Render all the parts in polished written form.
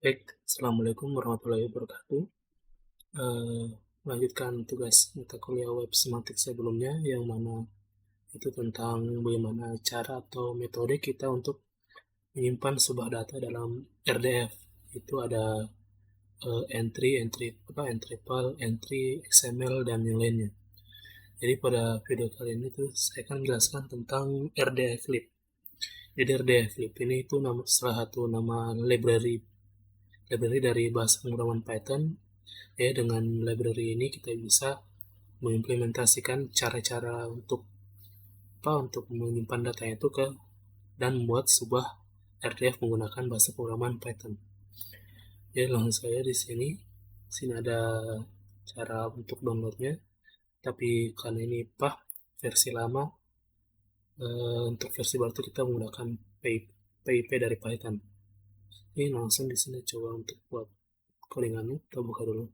Baik, Assalamualaikum warahmatullahi wabarakatuh. Melanjutkan tugas mata kuliah web semantik sebelumnya, yang mana itu tentang bagaimana cara atau metode kita untuk menyimpan sebuah data dalam RDF. Itu ada entry file, entry XML, dan yang lainnya. Jadi pada video kali ini tuh saya akan menjelaskan tentang RDF Lib. Jadi RDF Lib ini itu salah satu nama library dari bahasa pemrograman Python. Ya, dengan library ini kita bisa mengimplementasikan cara-cara untuk menyimpan data itu dan membuat sebuah RDF menggunakan bahasa pemrograman Python. Jadi langsung saja di sini. Sini ada cara untuk downloadnya. Tapi karena ini versi lama, untuk versi baru kita menggunakan PIP dari Python. Ini langsung di sini coba untuk buat codingannya. Kita buka dulu.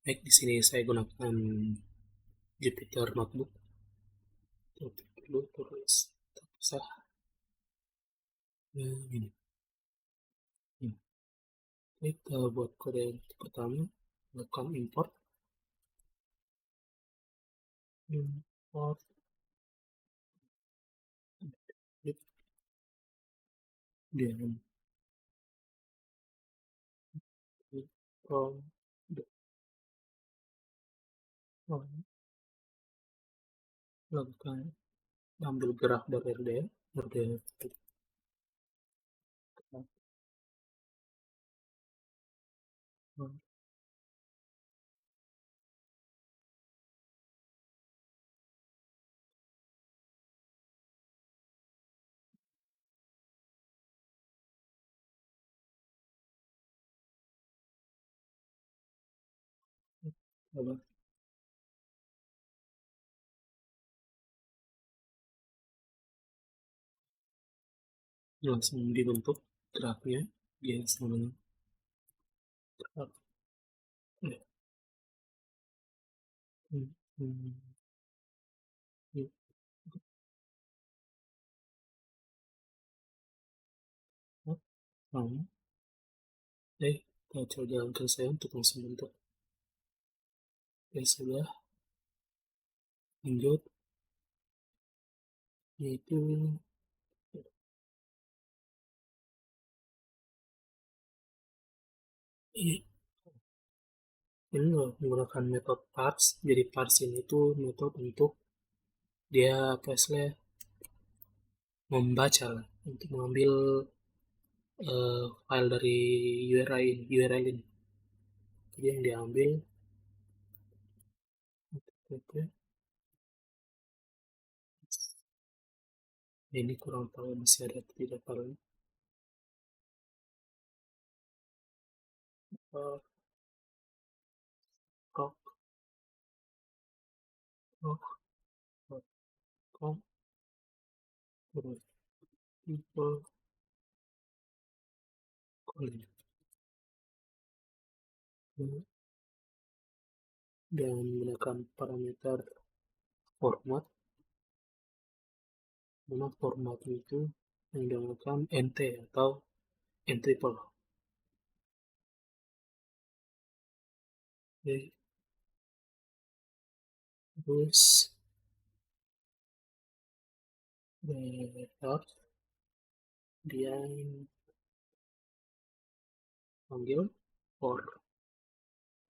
Baik, di sini saya gunakan Jupyter Notebook. Untuk dulu terus sah. Nah, ini. Kita buat kode yang pertama, lakukan import dan from the lakukan ambil graf dari RDF langsung dibentuk grafnya. Dia sama graf. Ya. Hmm, hmm, hmm. Sama. Kita coba jalankan saya untuk langsung bentuk. Ya sudah, lanjut. Yaitu ini menggunakan metode parse. Jadi parse ini tuh metode untuk dia membaca lah, untuk mengambil file dari URL ini. Jadi yang diambil ini kurang tahu masih ada atau tidak file. Rock, rock, rock, rock, people, dan menggunakan parameter format. Mana format itu yang dinamakan nt atau entrypal. Jadi terus method dia panggil for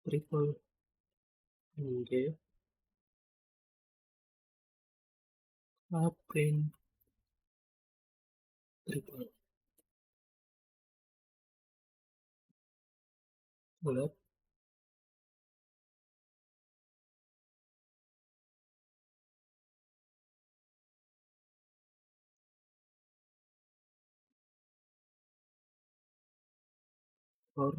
triple ng print triple. Bulat for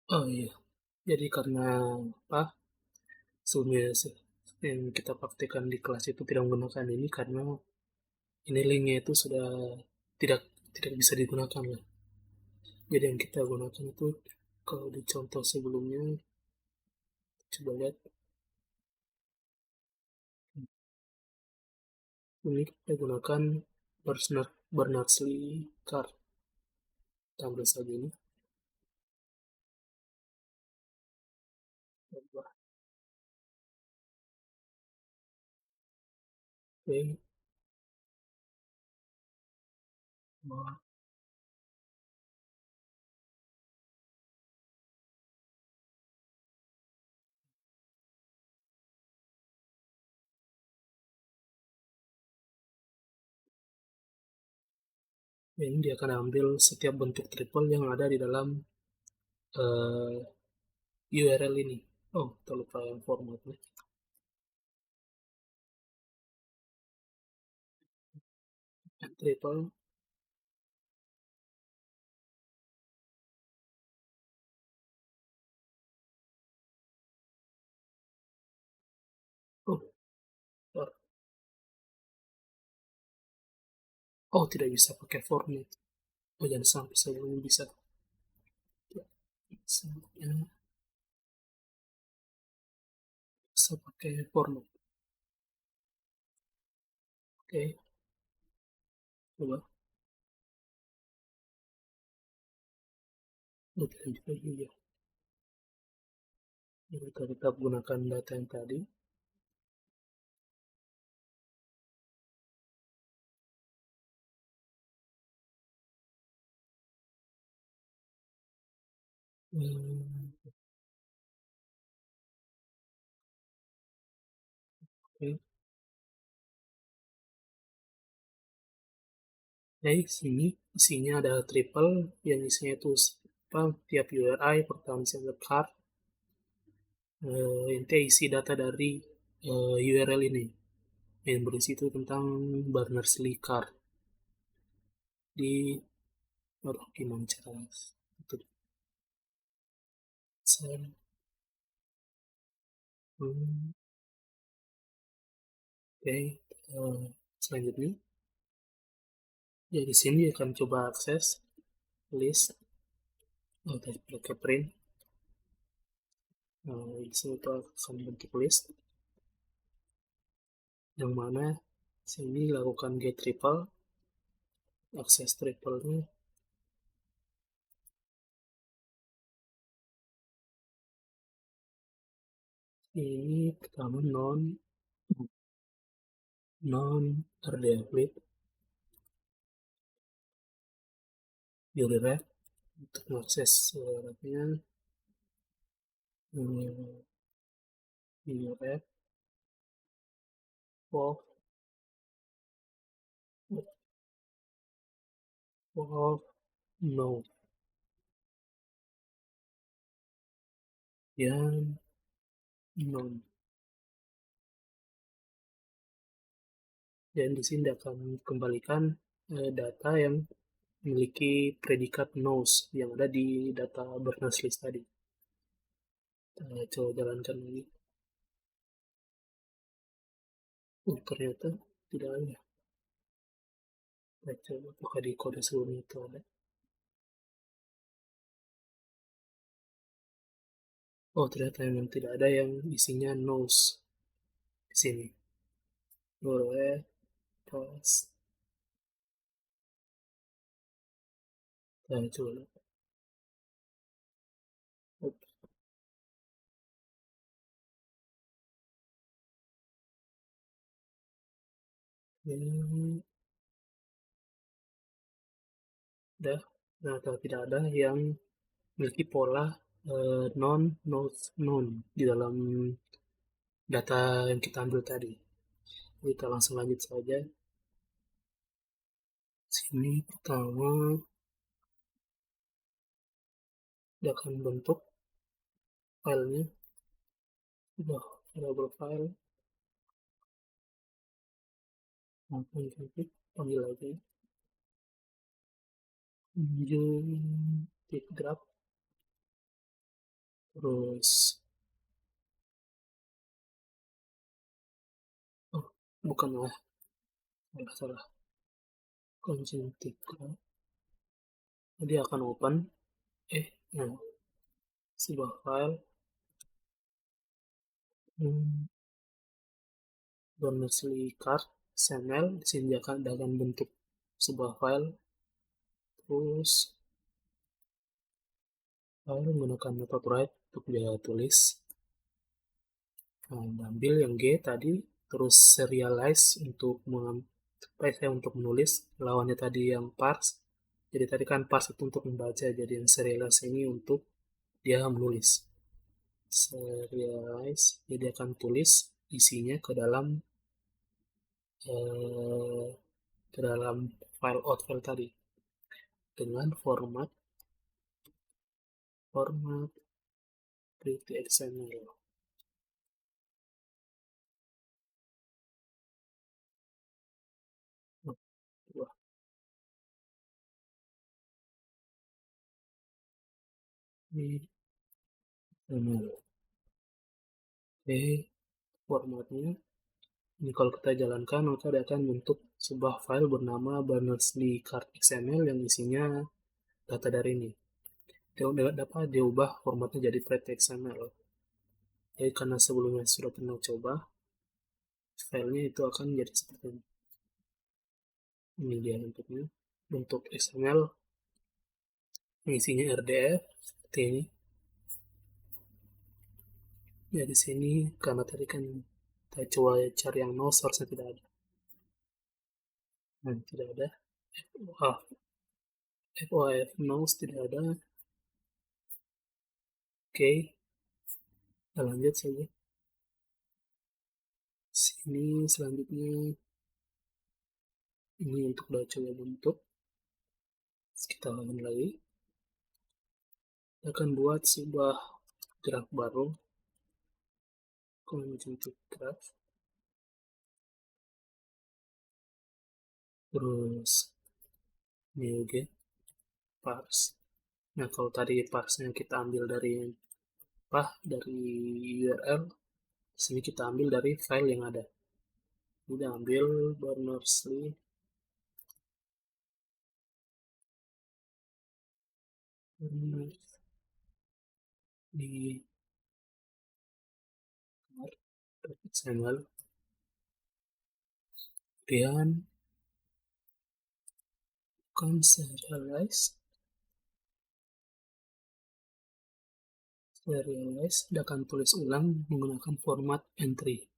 oh iya, jadi karena apa sebelumnya yang kita praktekkan di kelas itu tidak menggunakan ini karena ini linknya itu sudah tidak tidak bisa digunakan lah. Jadi yang kita gunakan itu kalau di contoh sebelumnya, coba lihat ini kita gunakan Berners-Lee card. Tampil saja ini. Oke. Ini dia akan ambil setiap bentuk triple yang ada di dalam URL ini. Oh, terlupa yang formatnya. Triple. Oh, oh, tidak bisa pakai format. Oh, jangan sampai saya belum bisa. Saya bisa pakai format. Oke, coba. Oh, tidak juga juga. Jadi kita tetap gunakan data yang tadi. Hmm, oke. Jadi sini isinya ada triple yang isinya itu apa, tiap URI pertama single card, intinya isi data dari URL ini yang berisi itu tentang Berners-Lee card di aduh gimana cara itu saya hmm, oke. Selanjutnya ya di sini akan coba akses list pakai print. Di sini itu akan bentuk list yang mana sini lakukan get triple, akses triple-nya. Ini pertama non RDF URL untuk mengakses suratnya URL for for no yang non, dan di sini akan kembalikan data yang memiliki predikat nose yang ada di data Berners list tadi. Kita coba jalankan lagi. Ternyata tidak ada. Kita coba apakah di kode sebelumnya itu ada. Oh, ternyata memang tidak ada yang isinya nose di sini. Boleh pas. Kita coba. Ini ada, ternyata tidak ada yang memiliki pola non node non di dalam data yang kita ambil tadi. Kita langsung lanjut saja. Sini pertama dia akan bentuk filenya. Sudah variable file. Langsung klik panggil lagi. Tip graph. Terus oh bukan lah, salah salah. Conjunctive graph. Dia akan open nah, sebuah file Berners-Lee card XML disediakan dalam bentuk sebuah file, terus file menggunakan metode write untuk dia tulis. Nah, ambil yang G tadi, terus serialize untuk untuk menulis, lawannya tadi yang parse. Jadi tadi kan parse itu untuk membaca, jadi yang serialize ini untuk dia menulis. Serialize, jadi akan tulis isinya eh, ke dalam file out file tadi dengan format pretty XML. Wah, ini XML. Oke, formatnya ini kalau kita jalankan maka dia akan bentuk sebuah file bernama Berners-Lee card XML yang isinya data dari ini. Dia dapat diubah formatnya jadi pretty XML. Jadi karena sebelumnya sudah pernah coba, filenya itu akan jadi seperti ini. Ini dia bentuknya, bentuk XML yang isinya RDF seperti ini. Ya di sini karena tadi kan kita coba cari yang no source tidak ada. Nah, tidak ada. FOF nose tidak ada. Oke, kita lanjut saja. Sini selanjutnya ini untuk coba bentuk. Kita ulangi lagi. Kita akan buat sebuah graf baru. Conjunctive graph. Terus new get parse. Nah, kalau tadi parse-nya kita ambil dari URL, sini kita ambil dari file yang ada. Kita ambil Berners-Lee di XML, kemudian serialize, dia akan tulis ulang menggunakan format entry.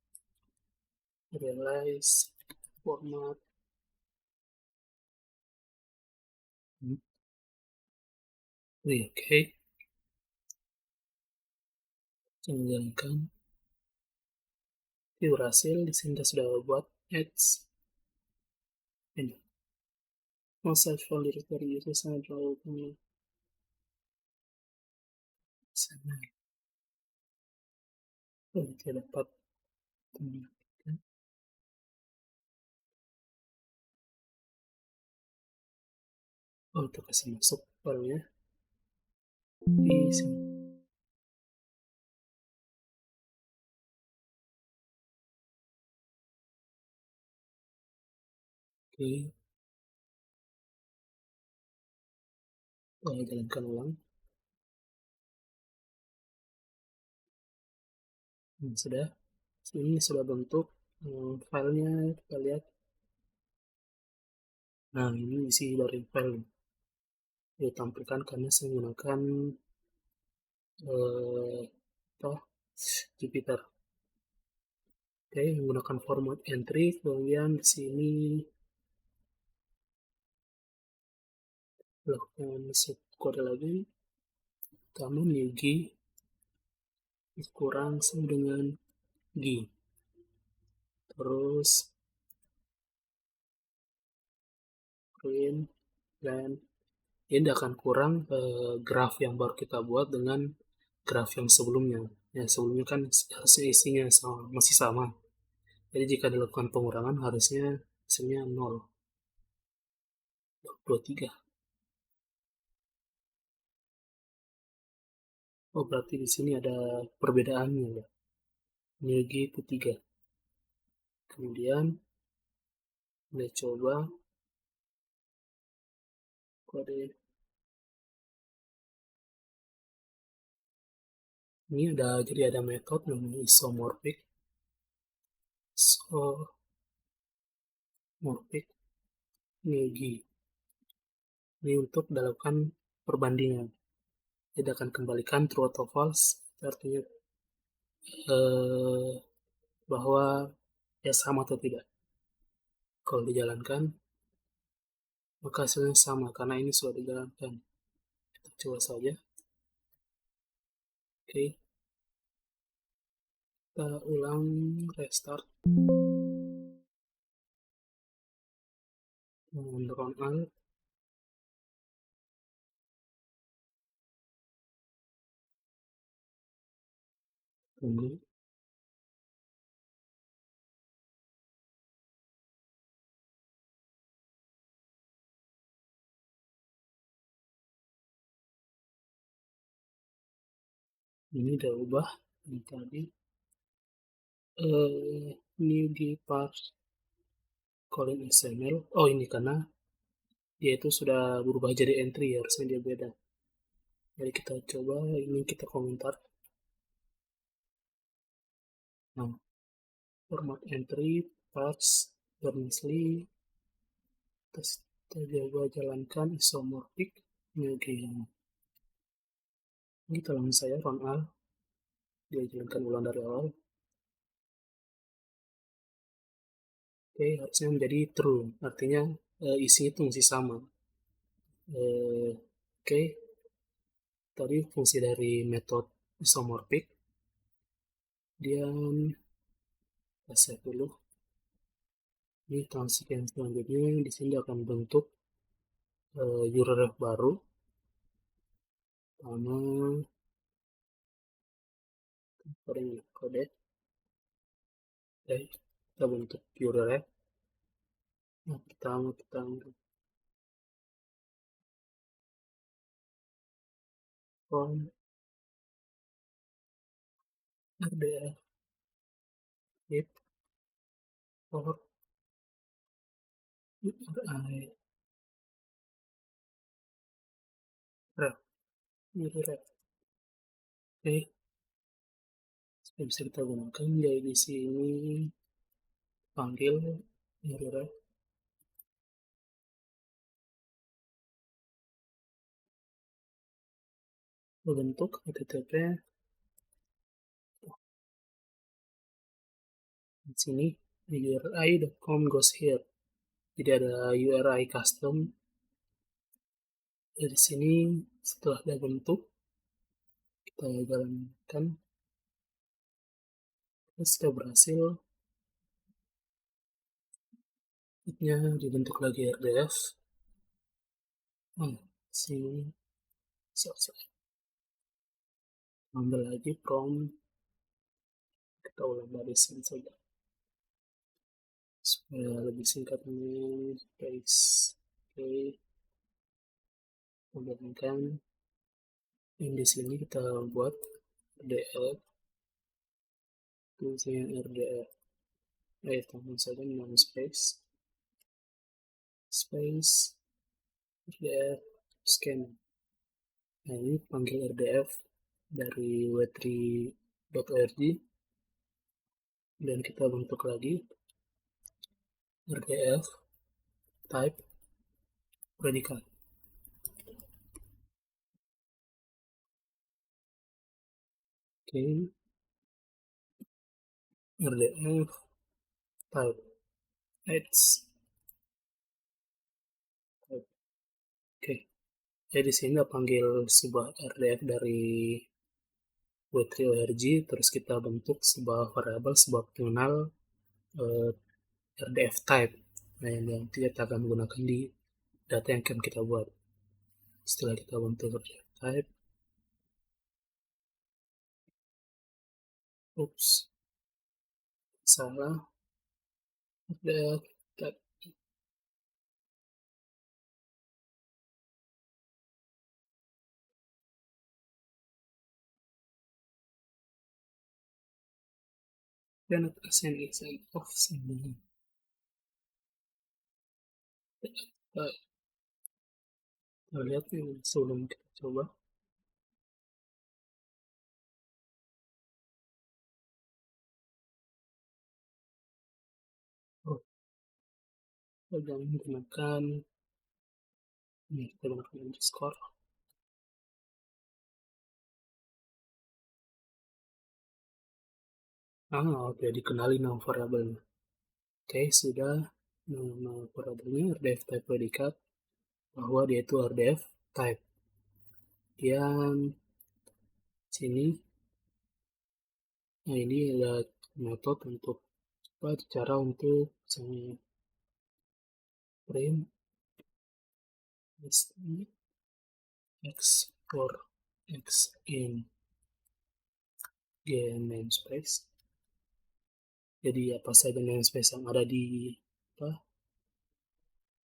Serialize format oke, menjalankan itu berhasil. Di sini kita sudah buat ads ini masa file directory itu sangat terlalu sana tidak dapat untuk kasih masuk filenya di sini. Oke, jalankan ulang. Sudah, ini sudah bentuk filenya, kita lihat. Nah, ini isi dari file ditampilkan karena saya menggunakan Jupyter. Oke, menggunakan format entry, kemudian di sini lakukan masuk kode lagi, kamu g kurang sama dengan g, terus print, dan ini akan kurang graf yang baru kita buat dengan graf yang sebelumnya. Ya, sebelumnya kan harusnya isinya masih sama. Jadi jika dilakukan pengurangan harusnya hasilnya 0. 23. Oh, berarti di sini ada perbedaannya ya. Nilai itu 3. Kemudian kita coba kode Ini jadi ada metode namanya isomorphic. Isomorphic Negi. Ini untuk melakukan perbandingan. Jadi akan kembalikan true atau false, artinya bahwa ya sama atau tidak. Kalau dijalankan, maka hasilnya sama karena ini sudah dijalankan. Kita coba saja. Oke, kita ulang restart. Run all. Tunggu. Ini udah ubah ini tadi. New di parse calling XML. Oh, ini karena dia itu sudah berubah jadi entry, harusnya dia beda. Jadi kita coba, ini kita komentar. Nah, format entry, parse, Berners-Lee, terus kita coba jalankan isomorphic. Ini oke. Ini kalau saya run all, dia jalankan ulang dari awal. Oke, harusnya menjadi true, artinya isinya itu masih sama. Oke, tadi fungsi dari metode isomorphic, dia save dulu. Ini transaksi yang selanjutnya, di sini akan bentuk URL baru, sama kode. Oke, kita bentuk URL. Nah, pertama kita from rdf if for URI ref URL. Oke, bisa kita gunakan. Jadi di sini panggil URL berbentuk http. Di sini URI.com goes here. Jadi ada URI custom. Dari sini setelah ada bentuk, kita jalankan. Terus kita berhasil. Nya dibentuk lagi RDF. Sini selesai. Ambil lagi prompt. Kita ulang dari sini saja. Supaya lebih singkat ini space. Oke. Kemudian yang di sini kita buat RDF. Tulisnya RDF. Tambah saja non space. Space RDF scan. Nah, ini panggil RDF dari w3.org dan kita bentuk lagi RDF type predikat. Oke, RDF type X. Oke, jadi di sini panggil sebuah RDF dari w3.org, terus kita bentuk sebuah variabel, sebuah pengenal RDF type. Nah, yang nanti kita akan menggunakan di data yang akan kita buat. Setelah kita bentuk RDF type, salah, RDF type. Dan assign of symbol. Kita lihat nih sebelum kita coba. dan menggunakan ini kita gunakan underscore. Oke, dikenali nama variabelnya. Oke, sudah nama variabelnya rdf type predikat bahwa dia itu rdf type. Kemudian sini, nah ini ada metode untuk cara untuk misalnya print x for x in namespace. Jadi apa saja namespace yang ada di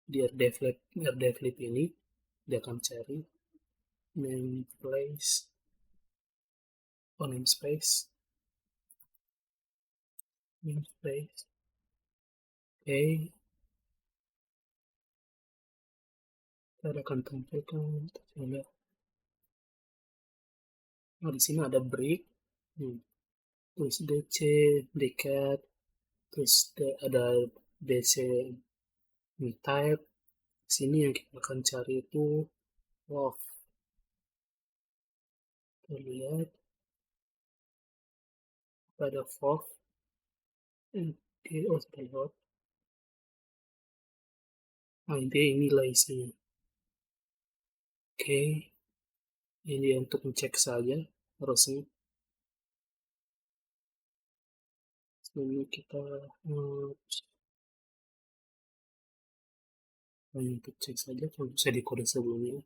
rdflib ini, dia akan cari namespace oke, kita akan tampilkan ada. Nah, di sini ada break, terus dc decat, terus ada dc type. Sini yang kita akan cari itu WOF. Kita lihat pada WOF. Oke, sudah lewat. Nah, inilah isinya. Oke, ini untuk ngecek saja harusnya. Ini kita untuk cek saja kalau bisa di kode sebelumnya.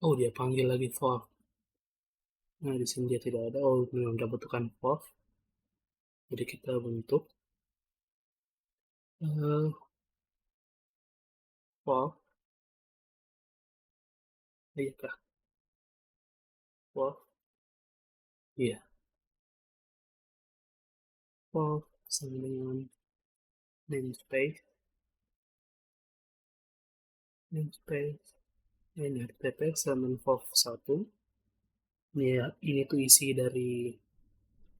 Oh, dia panggil lagi for. Nah, di sini dia tidak ada. Oh, memang sudah bentukan for. Jadi kita bentuk for. Iya kah? For. Iya. For sama dengan namespace. Ini RTP sama for 1. Ini tuh isi dari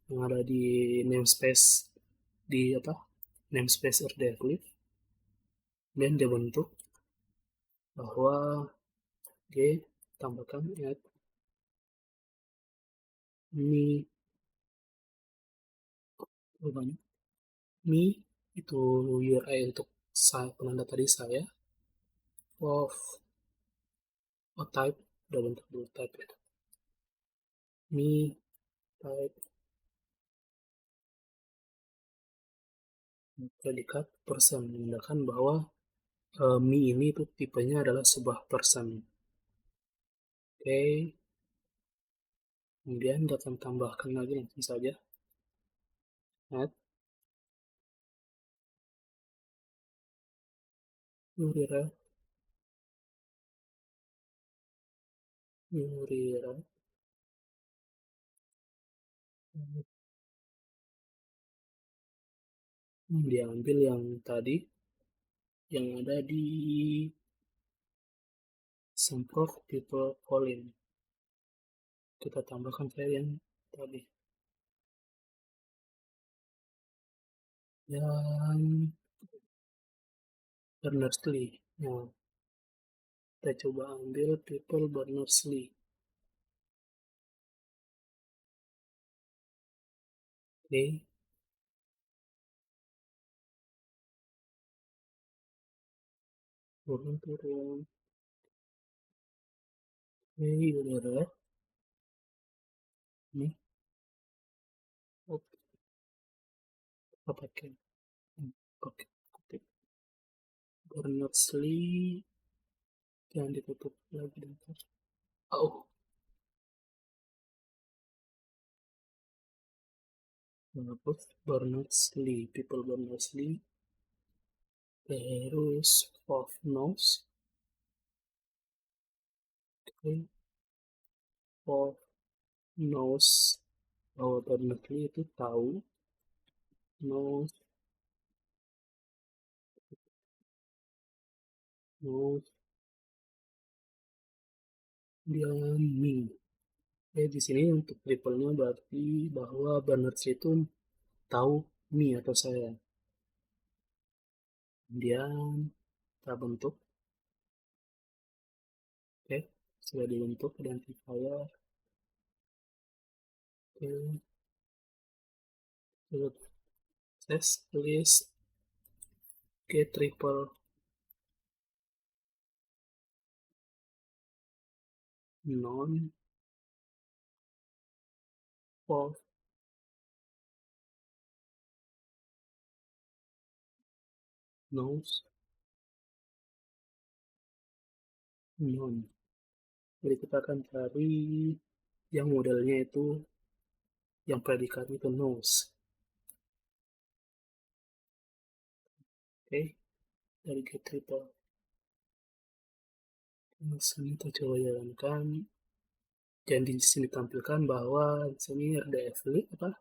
yang ada di namespace namespace rdflib, dan dia bentuk bahwa dia tambahkan add me itu URI untuk penanda tadi saya of type, udah bentuk dulu type ya, me type predikat person, menandakan bahwa me ini tuh tipenya adalah sebuah person. Oke, kemudian kita akan tambahkan lagi langsung saja add URL diambil yang tadi yang ada di semprot people calling, kita tambahkan file yang tadi dan Berners-Lee. Nah, kita coba ambil people Berners-Lee. Oke, turun. Oke, udah ini. Oke, apa pakai? Oke, Berners-Lee, jangan ditutup lagi bentar. Oh, bagus. Berners-Lee, people Berners-Lee, terus of nose. Oke, of nose bahwa Berners-Lee itu tahu nose dan me. Di sini untuk triple-nya berarti bahwa Berners itu tahu me atau saya. Kemudian kita bentuk. Oke, sudah dibentuk identifier. Oke, test list. Oke, triple non false nose non. Jadi kita akan cari yang modelnya itu, yang predikatnya itu nose. Oke, dari get triple. Di sini kita coba jalankan. Dan di sini tampilkan bahwa di sini RDF apa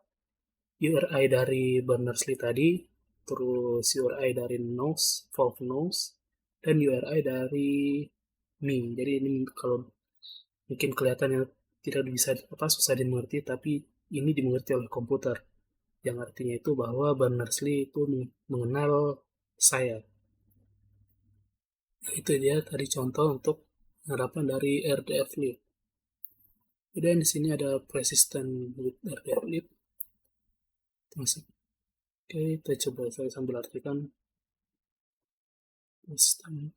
URI dari Berners-Lee tadi, terus URI dari nose, valve nose, dan URI dari me. Jadi ini kalau mungkin kelihatannya tidak bisa apa susah dimengerti, tapi ini dimengerti oleh komputer. Yang artinya itu bahwa Berners-Lee itu mengenal saya. Itu dia tadi contoh untuk penerapan dari RDF Lib. Kemudian di sini ada persistent with RDF Lib. Masih. Oke, kita coba saya sambil artikan sistem.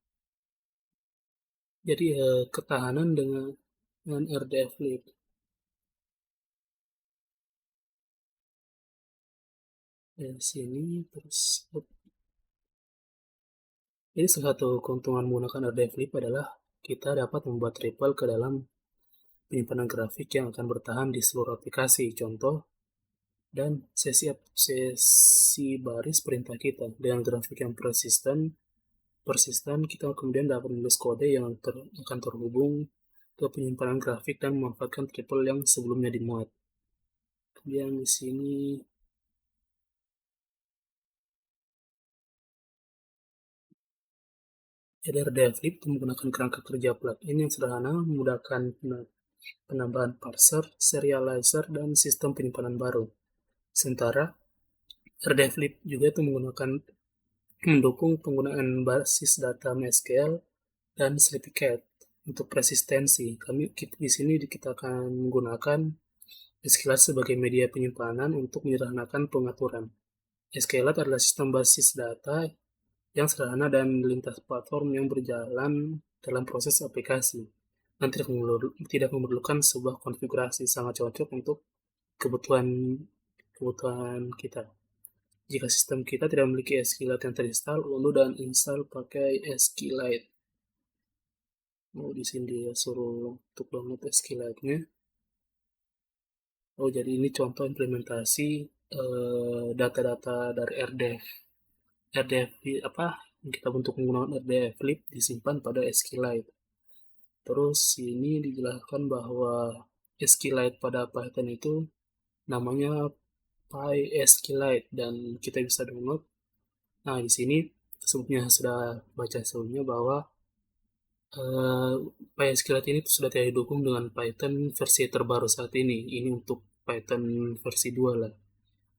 Jadi ketahanan dengan RDF Lib. Di sini terus. Jadi salah satu keuntungan menggunakan RDF Lib adalah kita dapat membuat ripple ke dalam penyimpanan grafik yang akan bertahan di seluruh aplikasi. Contoh, dan sesi baris perintah kita dengan grafik yang persisten kita kemudian dapat menulis kode yang akan terhubung ke penyimpanan grafik dan memanfaatkan triple yang sebelumnya dimuat. Kemudian di sini RDF Lib menggunakan kerangka kerja plugin yang sederhana, memudahkan penambahan parser, serializer, dan sistem penyimpanan baru. Sementara RDF Lib juga itu mendukung penggunaan basis data MySQL dan Sleepycat untuk persistensi. Di sini kita akan menggunakan SQLite sebagai media penyimpanan untuk menyederhanakan pengaturan. SQLite adalah sistem basis data yang sederhana dan lintas platform yang berjalan dalam proses aplikasi dan tidak memerlukan sebuah konfigurasi, sangat cocok untuk kebutuhan kita. Jika sistem kita tidak memiliki SQLite yang terinstall, unduh dan install pakai SQLite. Di sini dia suruh untuk download SQLite-nya. Jadi ini contoh implementasi data-data dari RDF apa yang kita bentuk menggunakan RDF Lib disimpan pada SQLite. Terus ini dijelaskan bahwa SQLite pada Python itu namanya PySQLite dan kita bisa download. Nah, di sini sebelumnya sudah baca sebelumnya bahwa PySQLite ini sudah tidak didukung dengan Python versi terbaru saat ini. Ini untuk Python versi 2 lah.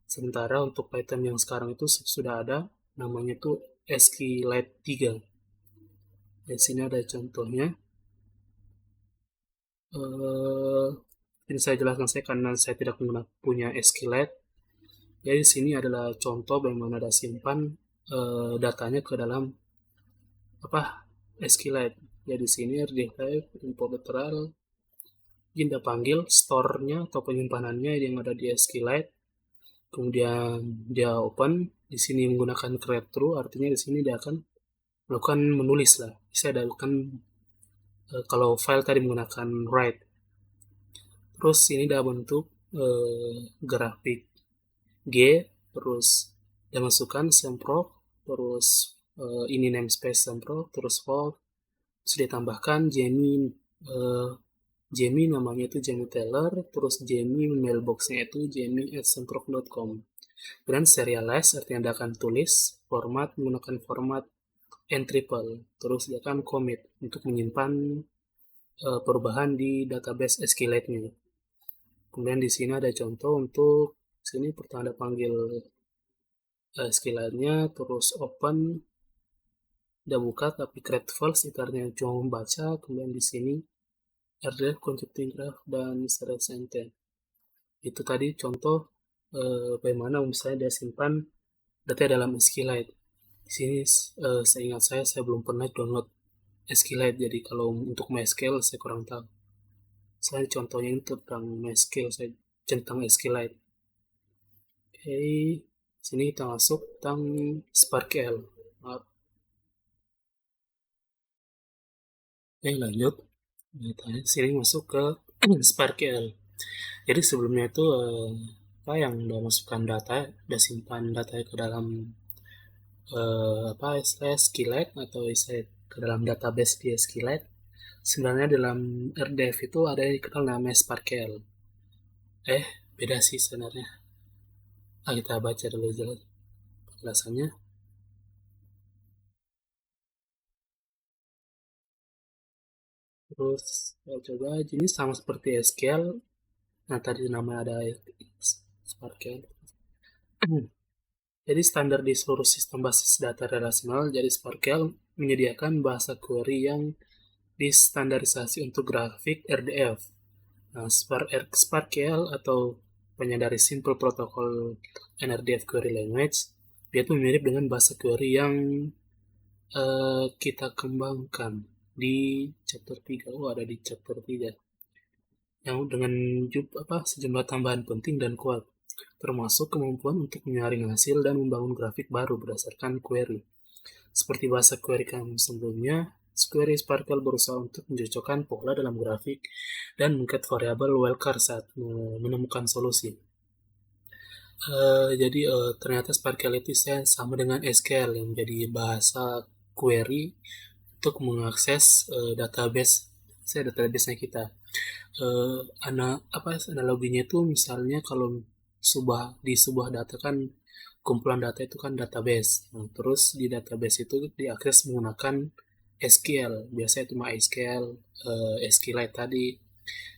Sementara untuk Python yang sekarang itu sudah ada, namanya itu SQLite 3. Di sini ada contohnya. Ini saya jelaskan karena saya tidak punya SQLite. Jadi di sini adalah contoh bagaimana ada simpan datanya ke dalam SQLite. Ya di sini RDF import literal, kita panggil store-nya atau penyimpanannya yang ada di SQLite. Kemudian dia open, di sini menggunakan create true, artinya di sini dia akan melakukan menulis lah. Bisa lakukan kalau file tadi menggunakan write. Terus ini dia bentuk grafik G, terus dia masukkan semprot, terus ini namespace semprot, terus valve, terus ditambahkan Jamie namanya itu Jamie Taylor, terus Jamie mailboxnya itu jamie@semprot.com. Kemudian serialize artinya dia akan tulis format menggunakan format n-triple, terus dia akan commit untuk menyimpan perubahan di database SQLite-nya. Kemudian di sini ada contoh untuk sini pertama ada panggil SQLite-nya, terus open, udah buka tapi create files itarnya cuma membaca. Kemudian di sini rdf conjecting graph dan secara sentence. Itu tadi contoh bagaimana misalnya dia simpan data dalam SQLite. Di sini seingat saya belum pernah download SQLite, jadi kalau untuk MySQL saya kurang tahu. Saya contohnya ini tentang MySQL, saya tentang SQLite. Oke, sini kita masuk tentang SparkL. Maaf. Oke, lanjut. Sini masuk ke SparkL. Jadi sebelumnya itu apa yang udah masukkan data, udah simpan data ke dalam apa istilah SQLite atau istilah ke dalam database di SQLite. Sebenarnya dalam RDF itu ada yang dikenal namanya SparkL. Beda sih sebenarnya. Kita baca dulu penjelasannya. Terus saya coba jenis sama seperti SQL. Nah tadi nama ada SparkL. Jadi standar di seluruh sistem basis data relasional, jadi SparkL menyediakan bahasa query yang distandarisasi untuk grafik RDF. Nah, SparkL atau penyadari Simple Protocol NRDF Query Language, dia itu mirip dengan bahasa query yang kita kembangkan di chapter 3. Ada di chapter 3. Yang dengan sejumlah tambahan penting dan kuat, termasuk kemampuan untuk menyaring hasil dan membangun grafik baru berdasarkan query. Seperti bahasa query kami sebelumnya, query SparkL berusaha untuk mencocokkan pola dalam grafik dan mengkat variabel wildcard saat menemukan solusi. Jadi ternyata SparkL itu sama dengan SQL yang menjadi bahasa query untuk mengakses database-nya kita. Analoginya itu misalnya kalau di sebuah data kan kumpulan data itu kan database. Nah, terus di database itu diakses menggunakan SQL. Biasanya itu MySQL, SQLite tadi.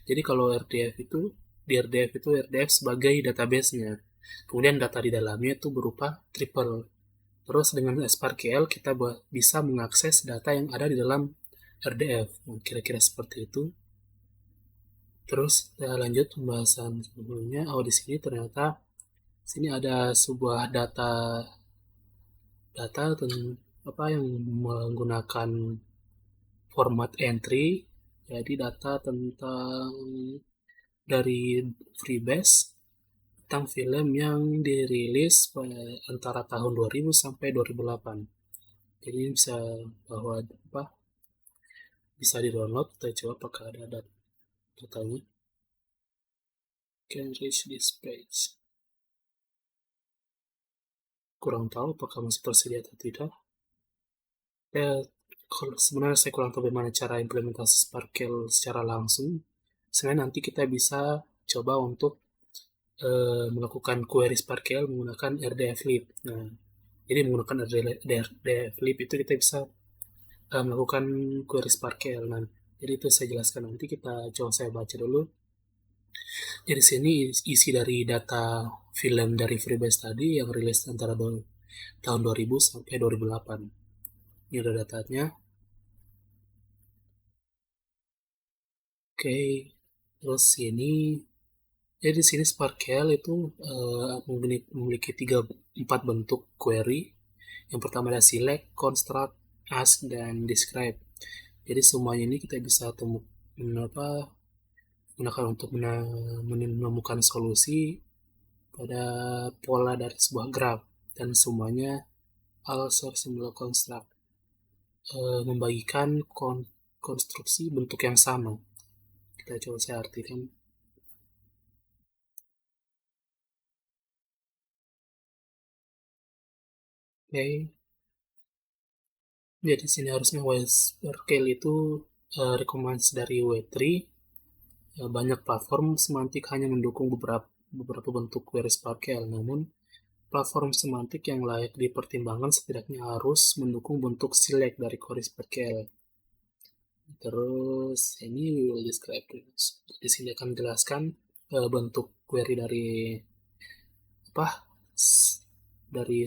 Jadi kalau RDF itu RDF sebagai database-nya. Kemudian data di dalamnya itu berupa triple. Terus dengan SparkL kita bisa mengakses data yang ada di dalam RDF. Nah, kira-kira seperti itu. Terus kita lanjut pembahasan sebelumnya. Di sini ternyata sini ada sebuah data yang menggunakan format entry. Jadi data tentang dari Freebase tentang film yang dirilis antara tahun 2000 sampai 2008. Jadi bisa di-download. Kita coba apakah ada datanya. Can reach this page. Kurang tahu apakah masih tersedia atau tidak. Sebenarnya saya kurang tahu bagaimana cara implementasi SparkL secara langsung. Sebenarnya nanti kita bisa coba untuk melakukan query SparkL menggunakan RDFlib. Nah, jadi menggunakan RDFlib itu kita bisa melakukan query SparkL. Nah, jadi itu saya jelaskan nanti. Saya baca dulu. Jadi sini isi dari data film dari Freebase tadi yang rilis antara tahun 2000 sampai 2008. Ini ada datanya. Oke, terus ini jadi di sini SparkL itu memiliki 4 bentuk query. Yang pertama ada select, construct, ask, dan describe. Jadi semuanya ini kita bisa gunakan untuk menemukan solusi pada pola dari sebuah graph, dan semuanya also similar construct, membagikan konstruksi bentuk yang sama. Kita coba saya artikan. Oke. Jadi sini harusnya SparkL itu rekomendasi dari W3. Banyak platform semantik hanya mendukung beberapa bentuk query SparkL, namun platform semantik yang layak dipertimbangkan setidaknya harus mendukung bentuk select dari query SparkL. Terus ini will describe. Di sini akan menjelaskan bentuk query dari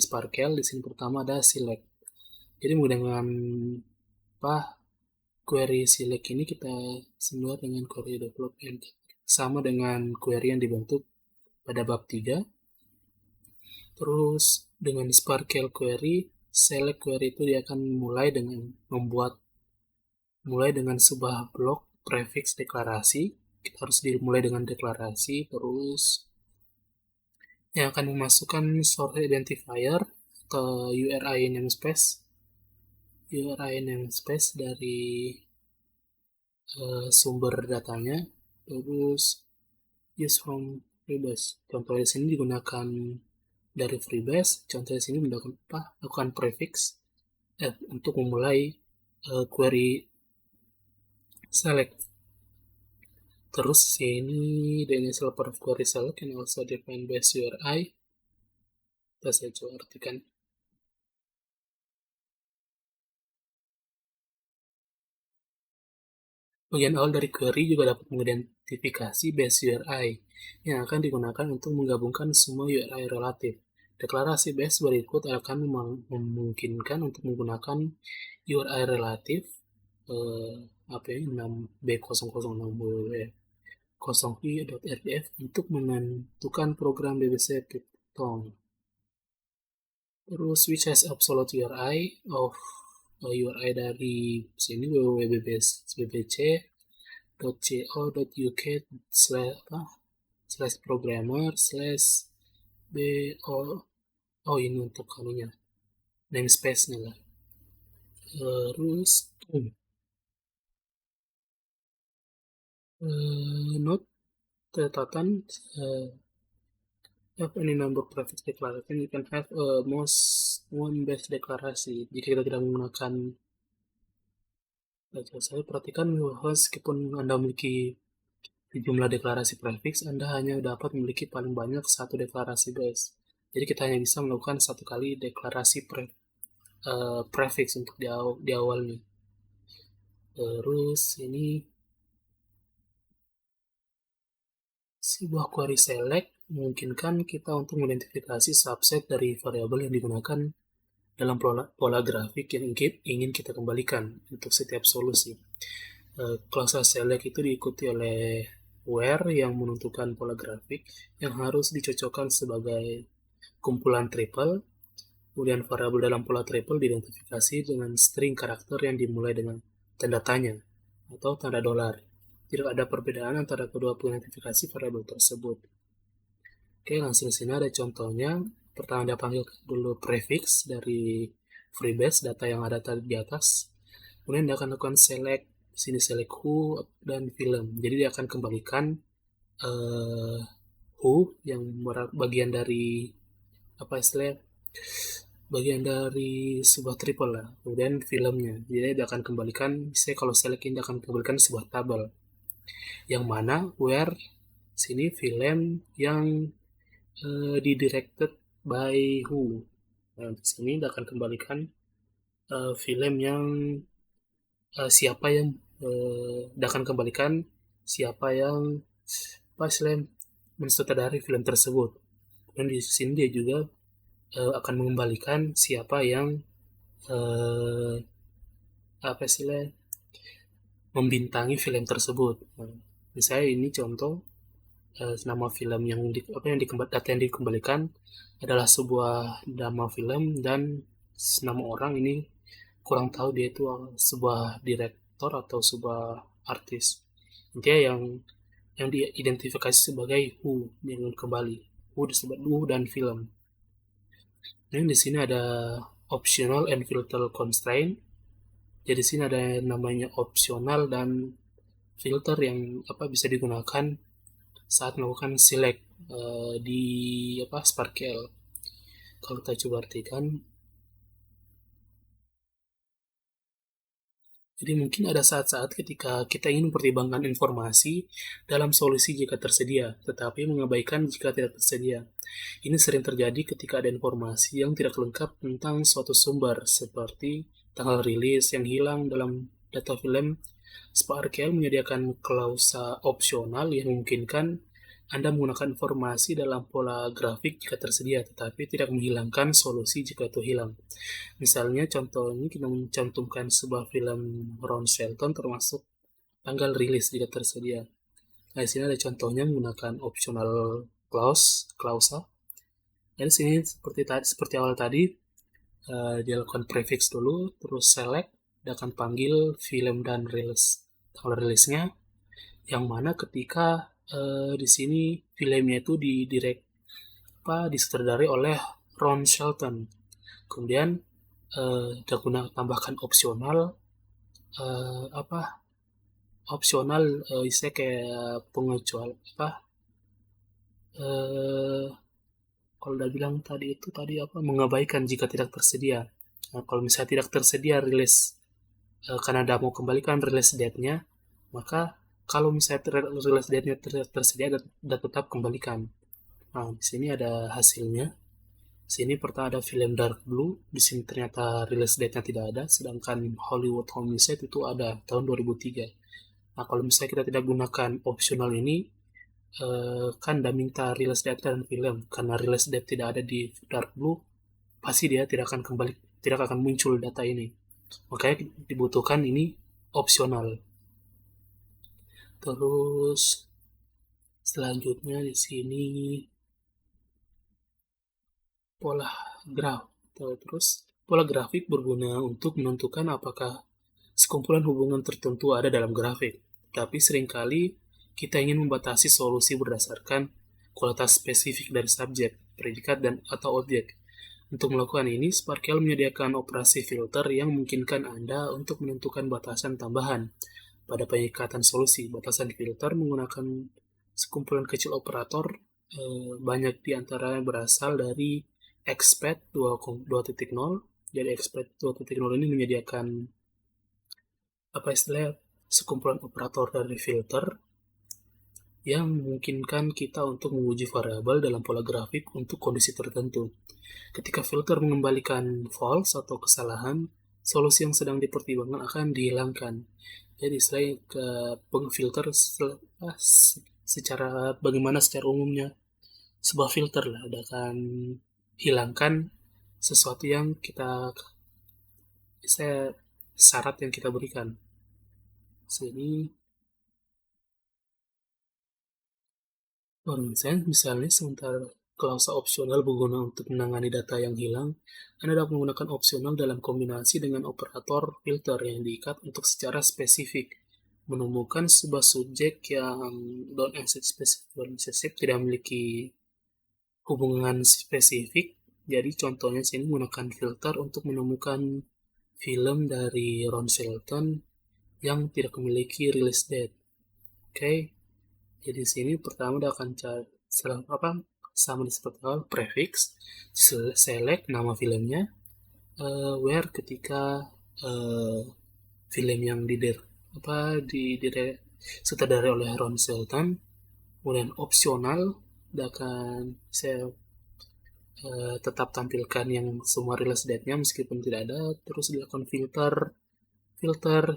SparkL. Di sini pertama ada select. Jadi menggunakan query select ini kita semua dengan query development sama dengan query yang dibentuk pada bab 3. Terus dengan Sparkle query, select query itu dia akan mulai dengan sebuah blok prefix deklarasi. Kita harus dimulai dengan deklarasi, terus yang akan memasukkan source identifier ke URI namespace dari sumber datanya, terus use from Freebase. Contoh di sini digunakan dari Freebase, contoh di sini lakukan prefix untuk memulai query select. Terus sini the initial part of query select can also define base URI. Kita saya coba artikan. Bagian awal dari query juga dapat mengidentifikasi base URI yang akan digunakan untuk menggabungkan semua URI relatif. Deklarasi base berikut akan memungkinkan untuk menggunakan URI relatif 6b006b0i.rdf untuk menentukan program BBC Python. Terus which has absolute URI of URI dari sini www.bbc.co.uk/programmer/bo. Ini untuk anunya, namespace-nya lah. Terus note catatan, have any number of prefix declaration, you can have most one base deklarasi. Jika kita tidak menggunakan, saya perhatikan bahwa meskipun Anda memiliki jumlah deklarasi prefix, Anda hanya dapat memiliki paling banyak satu deklarasi base. Jadi kita hanya bisa melakukan satu kali deklarasi prefix untuk di awalnya. Terus ini sebuah query select memungkinkan kita untuk mengidentifikasi subset dari variabel yang digunakan dalam pola grafik yang ingin kita kembalikan untuk setiap solusi. Klase select itu diikuti oleh where yang menentukan pola grafik yang harus dicocokkan sebagai kumpulan triple. Kemudian variabel dalam pola triple diidentifikasi dengan string karakter yang dimulai dengan tanda tanya atau tanda $. Tidak ada perbedaan antara kedua pengidentifikasi variabel tersebut. Oke, langsung sini ada contohnya. Pertama dia panggil dulu prefix dari Freebase, data yang ada di atas. Kemudian dia akan lakukan select, sini select who dan film. Jadi dia akan kembalikan who yang bagian dari bagian dari sebuah triple lah. Kemudian filmnya. Jadi dia akan kembalikan, misalnya kalau select ini dia akan kembalikan sebuah tabel. Yang mana where sini film yang directed by who. Nah, di sini dia akan kembalikan film yang siapa yang dia akan kembalikan siapa yang mensutradari film tersebut. Dan di sini dia juga akan mengembalikan siapa yang membintangi film tersebut. Nah, misalnya ini contoh nama film data yang dikembalikan adalah sebuah nama film dan nama orang ini kurang tahu dia itu sebuah direktor atau sebuah artis. Intinya yang diidentifikasi sebagai who yang kembali. Who disebut who dan film. Dan di sini ada optional and filter constraint. Jadi di sini ada namanya optional dan filter yang bisa digunakan saat melakukan select di Sparkle. Kalau kita coba artikan, jadi mungkin ada saat-saat ketika kita ingin mempertimbangkan informasi dalam solusi jika tersedia, tetapi mengabaikan jika tidak tersedia. Ini sering terjadi ketika ada informasi yang tidak lengkap tentang suatu sumber, seperti tanggal rilis yang hilang dalam data film. Sparkle menyediakan klausa opsional yang memungkinkan Anda menggunakan informasi dalam pola grafik jika tersedia, tetapi tidak menghilangkan solusi jika itu hilang. Misalnya contoh ini kita mencantumkan sebuah film Ron Shelton termasuk tanggal rilis jika tersedia. Nah, di sini ada contohnya menggunakan optional klausa. Dan sini seperti awal tadi, dilakukan prefix dulu, terus select, dan akan panggil film dan rilis tanggal rilisnya, yang mana ketika di sini filmnya itu disutradarai oleh Ron Shelton. Kemudian kita tambahkan opsional isinya kayak pengecual kalau udah bilang tadi mengabaikan jika tidak tersedia. Nah, kalau misalnya tidak tersedia rilis karena Anda mau kembalikan rilis date-nya, maka kalau misalnya rilis date-nya tersedia dan tetap kembalikan. Nah, di sini ada hasilnya. Di sini pertama ada film Dark Blue, di sini ternyata rilis date-nya tidak ada, sedangkan Hollywood Homicide itu ada tahun 2003. Nah, kalau misalnya kita tidak gunakan optional ini, kan udah minta rilis date dan film, karena rilis date tidak ada di Dark Blue, pasti dia tidak akan muncul data ini. Makanya dibutuhkan ini opsional. Terus selanjutnya di sini pola grafik berguna untuk menentukan apakah sekumpulan hubungan tertentu ada dalam grafik. Tapi seringkali kita ingin membatasi solusi berdasarkan kualitas spesifik dari subjek, predikat, dan atau objek. Untuk melakukan ini, Sparkle menyediakan operasi filter yang memungkinkan Anda untuk menentukan batasan tambahan pada penyekatan solusi. Batasan filter menggunakan sekumpulan kecil operator, banyak diantaranya berasal dari XPath 2.0. Jadi XPath 2.0 ini menyediakan sekumpulan operator dari filter yang memungkinkan kita untuk menguji variabel dalam pola grafik untuk kondisi tertentu. Ketika filter mengembalikan false atau kesalahan, solusi yang sedang dipertimbangkan akan dihilangkan. Jadi filter bagaimana secara umumnya sebuah filter lah akan hilangkan sesuatu yang syarat yang kita berikan. Sini misalnya sementara klausa opsional berguna untuk menangani data yang hilang, Anda dapat menggunakan opsional dalam kombinasi dengan operator filter yang diikat untuk secara spesifik menemukan sebuah subjek yang tidak memiliki hubungan spesifik. Jadi contohnya sini menggunakan filter untuk menemukan film dari Ron Shelton yang tidak memiliki release date. Oke. Jadi sini pertama dia akan cari sama seperti awal prefix, select nama filmnya, where ketika film yang sutradarai oleh Ron Shelton. Kemudian opsional dia akan tetap tampilkan yang semua release date-nya meskipun tidak ada. Terus dilakukan filter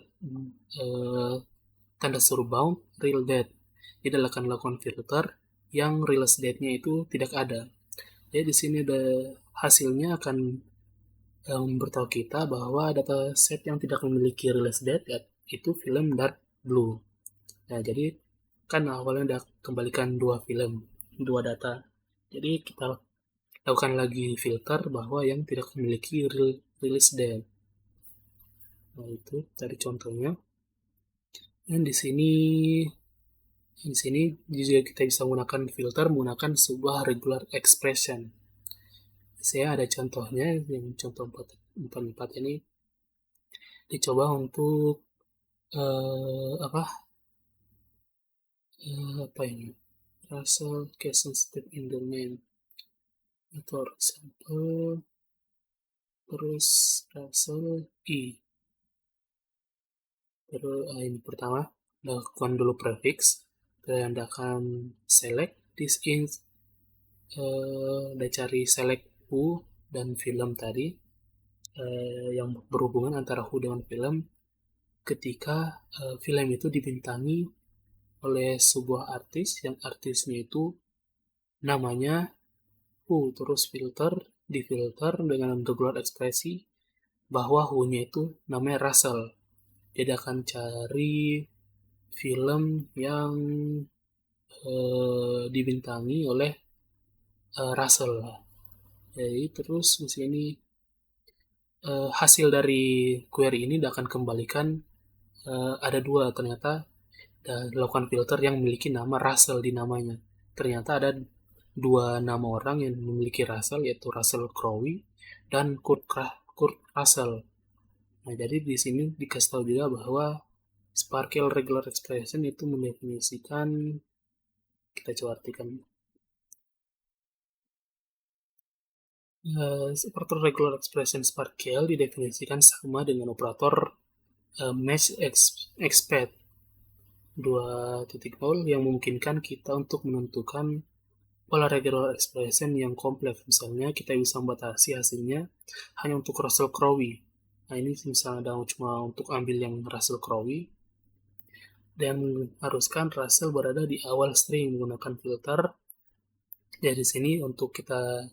tanda seru bound real date. Jadi akan lakukan filter yang release date-nya itu tidak ada. Jadi di sini ada hasilnya akan memberitahu kita bahwa dataset yang tidak memiliki release date itu film Dark Blue. Nah, jadi kan awalnya udah kembalikan dua data. Jadi kita lakukan lagi filter bahwa yang tidak memiliki release date. Nah, itu tadi contohnya. Dan di sini juga kita bisa menggunakan filter menggunakan sebuah regular expression. Saya ada contohnya, yang contoh 4 ini dicoba untuk Russell case sensitive in the name, for example, terus Russell terus ini pertama lakukan dulu prefix, dan Anda akan select this in cari select who dan film tadi, yang berhubungan antara who dengan film ketika film itu dibintangi oleh sebuah artis yang artisnya itu namanya terus difilter dengan regular ekspresi bahwa nya itu namanya Russell. Jadi akan cari film yang dibintangi oleh Russell. Jadi terus di sini hasil dari query ini akan kembalikan ada dua, ternyata dilakukan filter yang memiliki nama Russell di namanya. Ternyata ada dua nama orang yang memiliki Russell, yaitu Russell Crowe dan Kurt Russell. Nah, jadi di sini dikasih tahu juga bahwa Sparkle Regular Expression itu mendefinisikan, kita coba artikan, operator regular expression Sparkle didefinisikan sama dengan operator match expect 2.0 yang memungkinkan kita untuk menentukan pola regular expression yang kompleks. Misalnya kita bisa membatasi hasilnya hanya untuk Russell Crowe. Nah, ini misalnya cuma untuk ambil yang Russell Crowe dan haruskan Russell berada di awal string menggunakan filter. Jadi di sini untuk kita,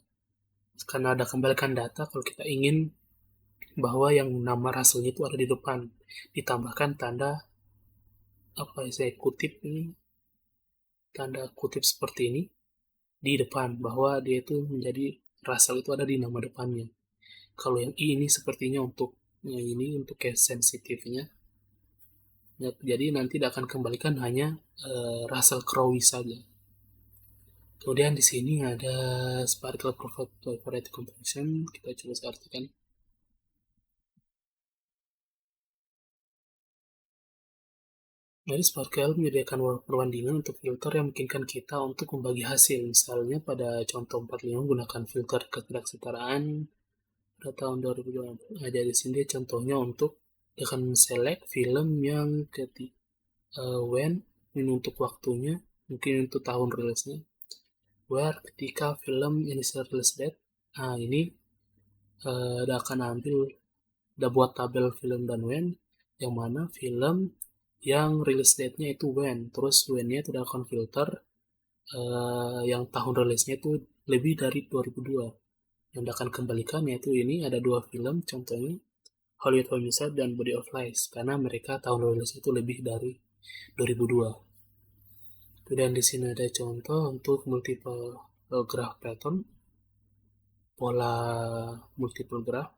karena ada kembalikan data, kalau kita ingin bahwa yang nama Russell itu ada di depan, ditambahkan tanda apa ya, saya kutip ini, tanda kutip seperti ini di depan bahwa dia itu menjadi Russell itu ada di nama depannya. Kalau yang I ini sepertinya untuk ini untuk case sensitifnya. Ya, jadi nanti akan kembalikan hanya Russell Crowe saja. Kemudian di sini ada Sparkle Proprietary Compression. Kita coba artikan. Jadi Sparkle menyediakan perbandingan untuk filter yang memungkinkan kita untuk membagi hasil. Misalnya pada contoh 45 menggunakan filter ketidaksetaraan pada tahun 2020. Nah, jadi sini contohnya untuk akan select film yang when ini untuk waktunya, mungkin untuk tahun rilisnya, where ketika film initial release date. Nah, ini akan ambil, buat tabel film dan when, yang mana film yang release date-nya itu when, terus when-nya itu akan filter yang tahun rilisnya itu lebih dari 2002. Yang akan kembalikan yaitu ini ada dua film, contohnya Hollywood Homicide dan Body of Lies, karena mereka tahun rilis itu lebih dari 2002. Kemudian di sini ada contoh untuk multiple graph pattern, pola multiple graph.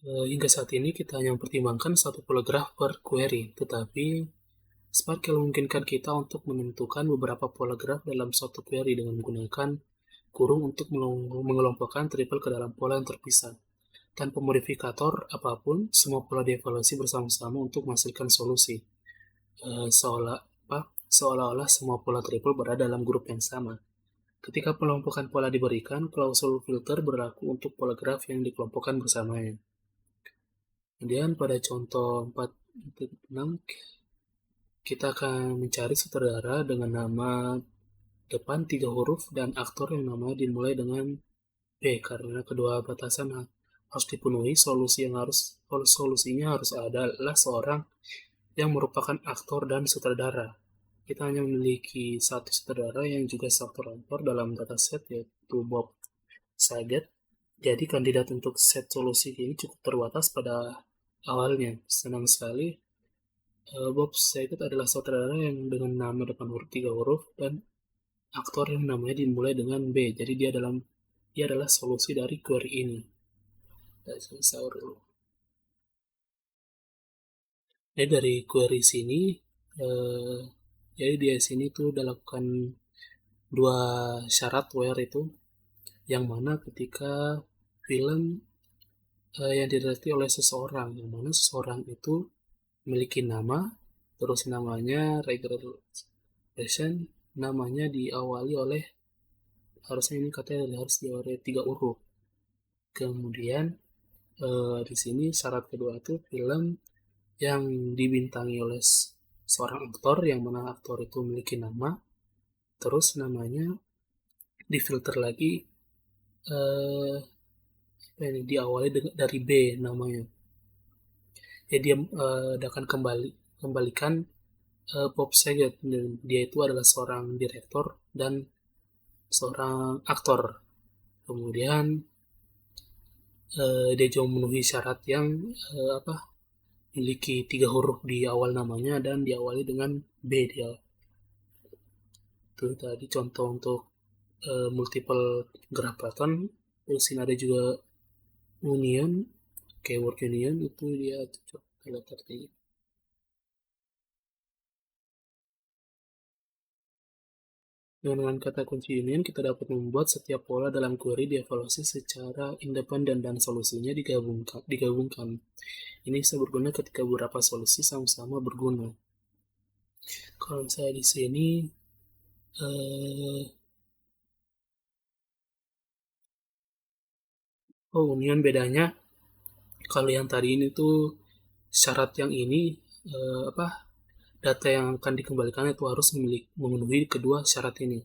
Hingga saat ini kita hanya mempertimbangkan satu pola graph per query, tetapi Sparkle memungkinkan kita untuk menentukan beberapa pola graph dalam satu query dengan menggunakan kurung untuk mengelompokkan triple ke dalam pola yang terpisah. Tanpa modifikator apapun, semua pola dievaluasi bersama-sama untuk menghasilkan solusi. Seolah-olah semua pola triple berada dalam grup yang sama. Ketika pengelompokan pola diberikan, klausul filter berlaku untuk pola graf yang dikelompokkan bersamanya. Kemudian pada contoh 4.6, kita akan mencari sutradara dengan nama depan 3 huruf dan aktor yang namanya dimulai dengan B. Karena kedua batasan harus dipenuhi, solusinya harus adalah seorang yang merupakan aktor dan sutradara. Kita hanya memiliki satu sutradara yang juga satu aktor dalam dataset, yaitu Bob Saget. Jadi kandidat untuk set solusi ini cukup terbatas pada awalnya. Senang sekali, Bob Saget adalah sutradara yang dengan nama depan huruf 3 huruf dan aktor yang namanya dimulai dengan B. Jadi dia adalah solusi dari query ini. Jadi dari query sini, jadi di sini tuh udah lakukan dua syarat where itu, yang mana ketika film yang didirekti oleh seseorang, yang mana seseorang itu memiliki nama, terus namanya regular expression, namanya diawali oleh, harusnya ini katanya harus diawali 3 huruf. Kemudian di sini syarat kedua itu film yang dibintangi oleh seorang aktor, yang mana aktor itu memiliki nama, terus namanya difilter lagi ini diawali dari B namanya. Ya dia akan kembalikan Bob Saget. Dia itu adalah seorang direktor dan seorang aktor. Kemudian dia juga memenuhi syarat yang memiliki 3 huruf di awal namanya dan diawali dengan B dia. Itu tadi contoh untuk multiple graph pattern. Terus ini ada juga union, keyword union itu dia cocok terletak di. Dengan kata kunci union, kita dapat membuat setiap pola dalam query dievaluasi secara independen dan solusinya digabungkan. Ini bisa berguna ketika beberapa solusi sama-sama berguna. Kalau saya di sini union bedanya kalau yang tadi ini tuh syarat yang ini data yang akan dikembalikan itu harus memenuhi kedua syarat ini.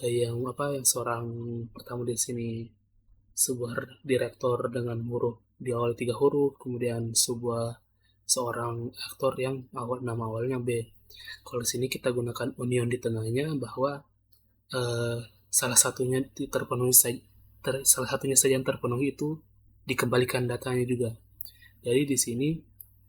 Yang seorang pertama di sini sebuah direktor dengan huruf di awal 3 huruf, kemudian seorang aktor yang nama awalnya B. Kalau di sini kita gunakan union di tengahnya bahwa salah satunya saja yang terpenuhi itu dikembalikan datanya juga. Jadi di sini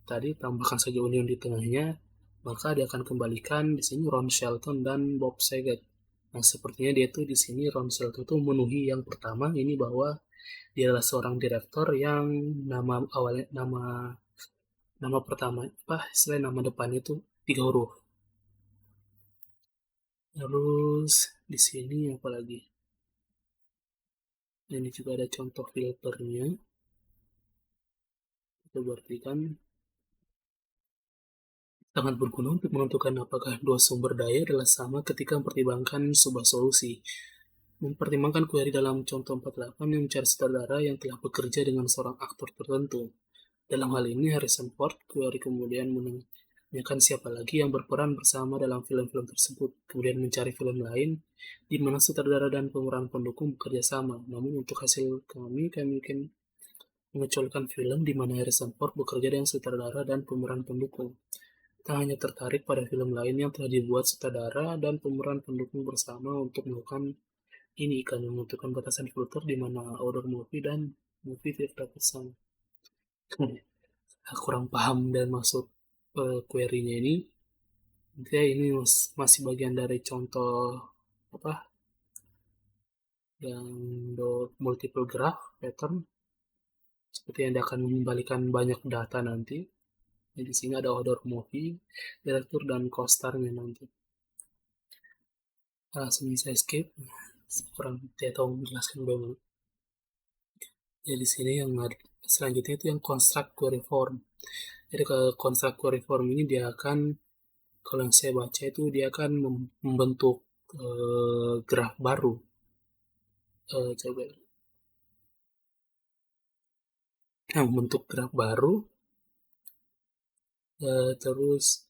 tadi tambahkan saja union di tengahnya, maka dia akan kembalikan di sini Ron Shelton dan Bob Saget. Nah, sepertinya dia tuh di sini Ron Shelton tuh memenuhi yang pertama ini bahwa dia adalah seorang direktur yang nama awalnya nama pertama selain nama depannya itu 3 huruf. Terus di sini apa lagi? Ini juga ada contoh filternya. Kita buktikan sangat berguna untuk menentukan apakah dua sumber daya adalah sama ketika mempertimbangkan sebuah solusi. Mempertimbangkan query dalam contoh 48 yang mencari sutradara yang telah bekerja dengan seorang aktor tertentu. Dalam hal ini, Harrison Ford, query kemudian menanyakan siapa lagi yang berperan bersama dalam film-film tersebut, kemudian mencari film lain di mana sutradara dan pemeran pendukung bekerja sama. Namun untuk hasil kami mungkin mengecualikan film di mana Harrison Ford bekerja dengan sutradara dan pemeran pendukung. Kita hanya tertarik pada film lain yang telah dibuat sutradara dan pemeran pendukung bersama untuk melakukan ini kan membutuhkan batasan filter di mana order movie dan movie tidak dapat sama. Kurang paham dan maksud query-nya ini. Intinya ini masih bagian dari contoh yang multiple graph pattern seperti yang dia akan mengembalikan banyak data nanti. Di sini ada order movie, direktur dan co-starnya nanti. Langsung saya skip. Kurang tidak tahu menjelaskan bagaimana. Ya di sini yang selanjutnya itu yang construct query form. Jadi ke construct query form ini dia akan, kalau yang saya baca itu dia akan membentuk graf baru. Coba. Nah, membentuk graf baru. Terus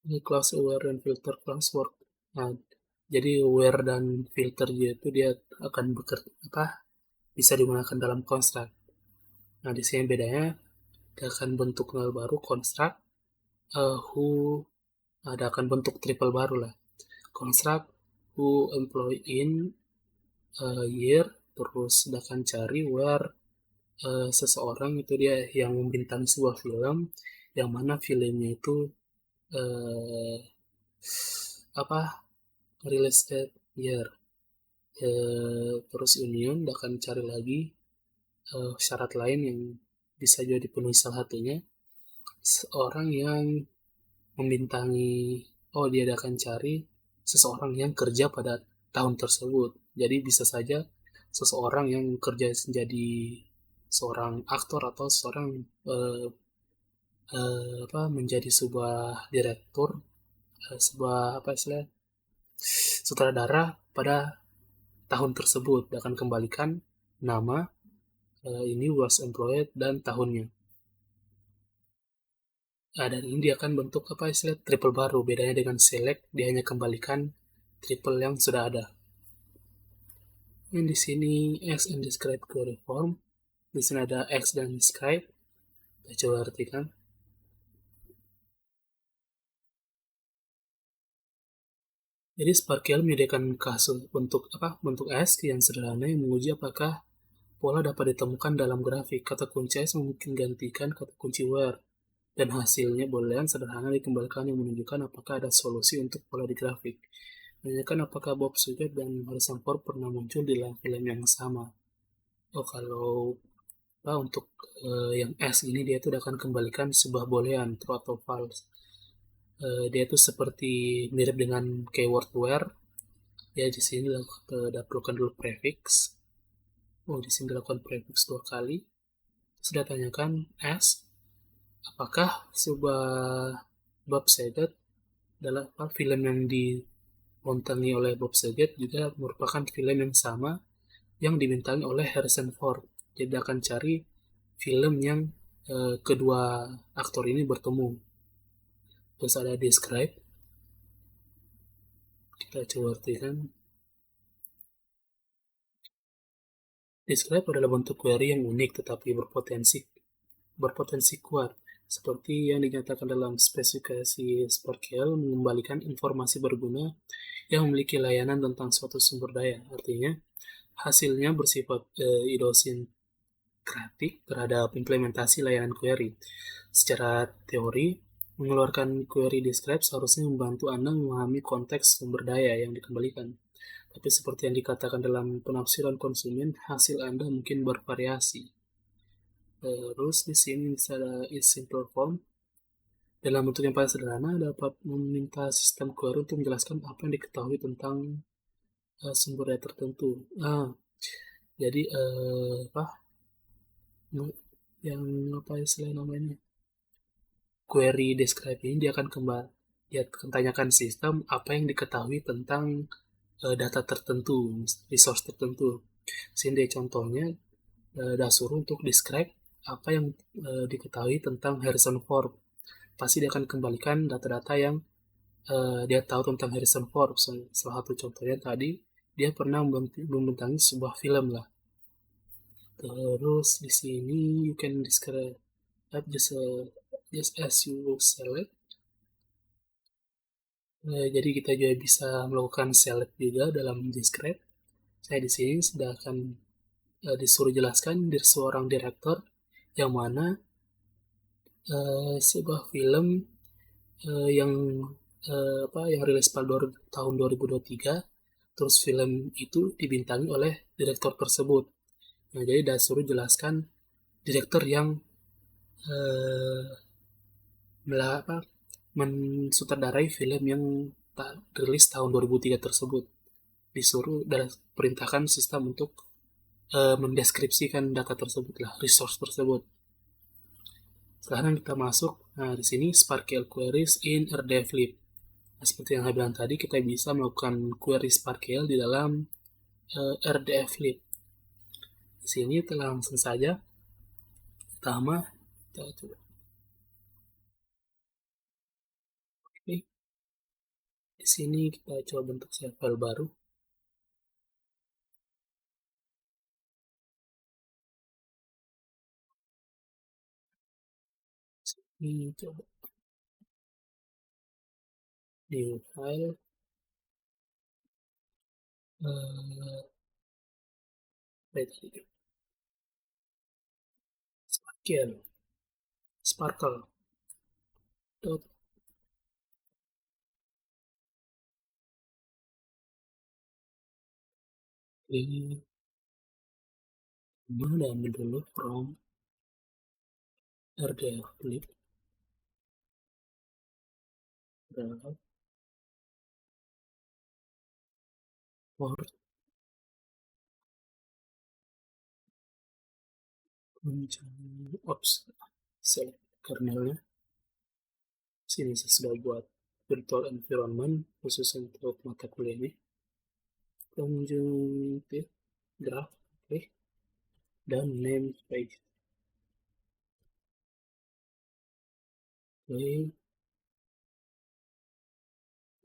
ini class aware dan filter class work. Nah, jadi aware dan filter dia akan bekerja bisa digunakan dalam construct. Nah, di sini bedanya dia akan bentuk null baru construct who ada akan bentuk triple baru lah. Construct who employee in year, terus akan cari where seseorang itu dia yang membintangi sebuah film yang mana filmnya itu release year. Terus union akan cari lagi syarat lain yang bisa jadi dipenuhi salah satunya seorang yang membintangi dia akan cari seseorang yang kerja pada tahun tersebut. Jadi bisa saja seseorang yang kerja menjadi seorang aktor atau seorang menjadi sebuah direktur, sebuah sutradara pada tahun tersebut. Dia akan kembalikan nama ini was employed dan tahunnya. Dan ini dia akan bentuk triple baru. Bedanya dengan select, dia hanya kembalikan triple yang sudah ada. Ini di sini as and describe query form. Di sini ada X dan describe. Kita coba artikan. Jadi SparkQL menyediakan kasus bentuk S yang sederhana yang menguji apakah pola dapat ditemukan dalam grafik. Kata kunci S menggantikan kata kunci where, dan hasilnya boolean sederhana dikembalikan yang menunjukkan apakah ada solusi untuk pola di grafik. Menanyakan apakah Bob Saget dan Harrison Ford pernah muncul di dalam film yang sama. Oh, kalau untuk yang S ini dia itu akan kembalikan sebuah boolean true atau false. Dia itu seperti mirip dengan keyword where. Ya, di sini dilakukan dulu prefix. Oh, di sini dilakukan prefix 2 kali. Sudah tanyakan S, apakah sebuah Bob Saget adalah film yang dibintangi oleh Bob Saget juga merupakan film yang sama yang dibintangi oleh Harrison Ford. Jadi akan cari film yang kedua aktor ini bertemu. Terus ada describe. Kita coba artikan. Describe adalah bentuk query yang unik tetapi berpotensi kuat, seperti yang dinyatakan dalam spesifikasi SparkQL mengembalikan informasi berguna yang memiliki layanan tentang suatu sumber daya. Artinya, hasilnya bersifat idiosinkratik terhadap implementasi layanan query. Secara teori, mengeluarkan query describe seharusnya membantu Anda memahami konteks sumber daya yang dikembalikan. Tapi seperti yang dikatakan dalam penafsiran konsumen, hasil Anda mungkin bervariasi. Terus di sini ada is simple form. Dalam bentuk yang paling sederhana, dapat meminta sistem query untuk menjelaskan apa yang diketahui tentang sumber daya tertentu. Jadi yang istilah namanya? Query describe ini dia akan tanyakan sistem apa yang diketahui tentang data tertentu, resource tertentu. Sini contohnya disuruh untuk describe apa yang diketahui tentang Harrison Ford. Pasti dia akan kembalikan data-data yang dia tahu tentang Harrison Ford. Salah satu contohnya tadi, dia pernah membintangi sebuah film lah. Terus di sini you can describe just as you select. Jadi kita juga bisa melakukan select juga dalam describe. Saya di sini sudah akan disuruh jelaskan dari seorang direktur yang mana sebuah film yang rilis pada tahun 2023, terus film itu dibintangi oleh direktur tersebut. Nah, jadi disuruh jelaskan direktur yang mensutradarai film yang rilis tahun 2003 tersebut. Disuruh dan perintahkan sistem untuk mendeskripsikan data tersebut lah, resource tersebut. Sekarang kita masuk, nah di sini SparkQL queries in RDFlib. Nah, seperti yang saya bilang tadi, kita bisa melakukan query SparkQL di dalam RDFlib. Di sini kita langsung saja. Pertama, kita coba. Oke. Di sini kita coba bentuk file baru. Ini coba new file. Sparkle dot ini mana dulu from RDFlib for ops select kernelnya. Sini saya sudah buat virtual environment khusus untuk mata kuliah ini. Conjunctive graph, oke, dan name page. Oke,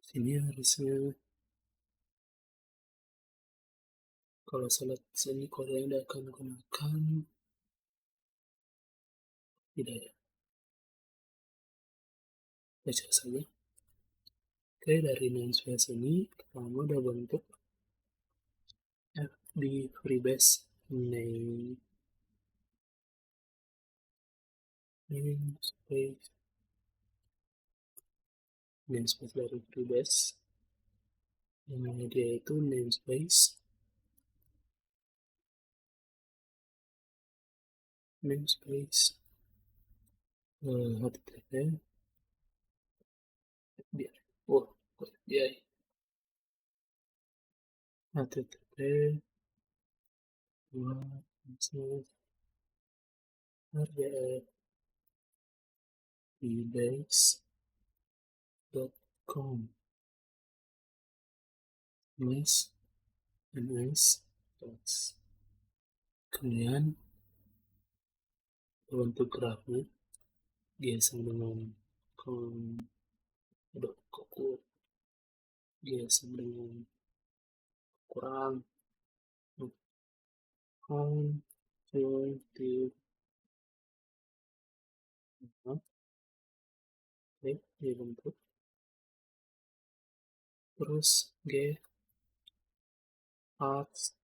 sini harusnya kalau select sini kode yang akan gunakan Tidak ya. Baca saja. Oke, dari namespace ini pertama ada bentuk fb freebase name namespace dari freebase, namanya dia itu namespace http FBI FBI http rdf-freebase.com ns ns kemudian bentuk grafnya dia sama dengan dia sama dengan kurang dibentuk terus g arts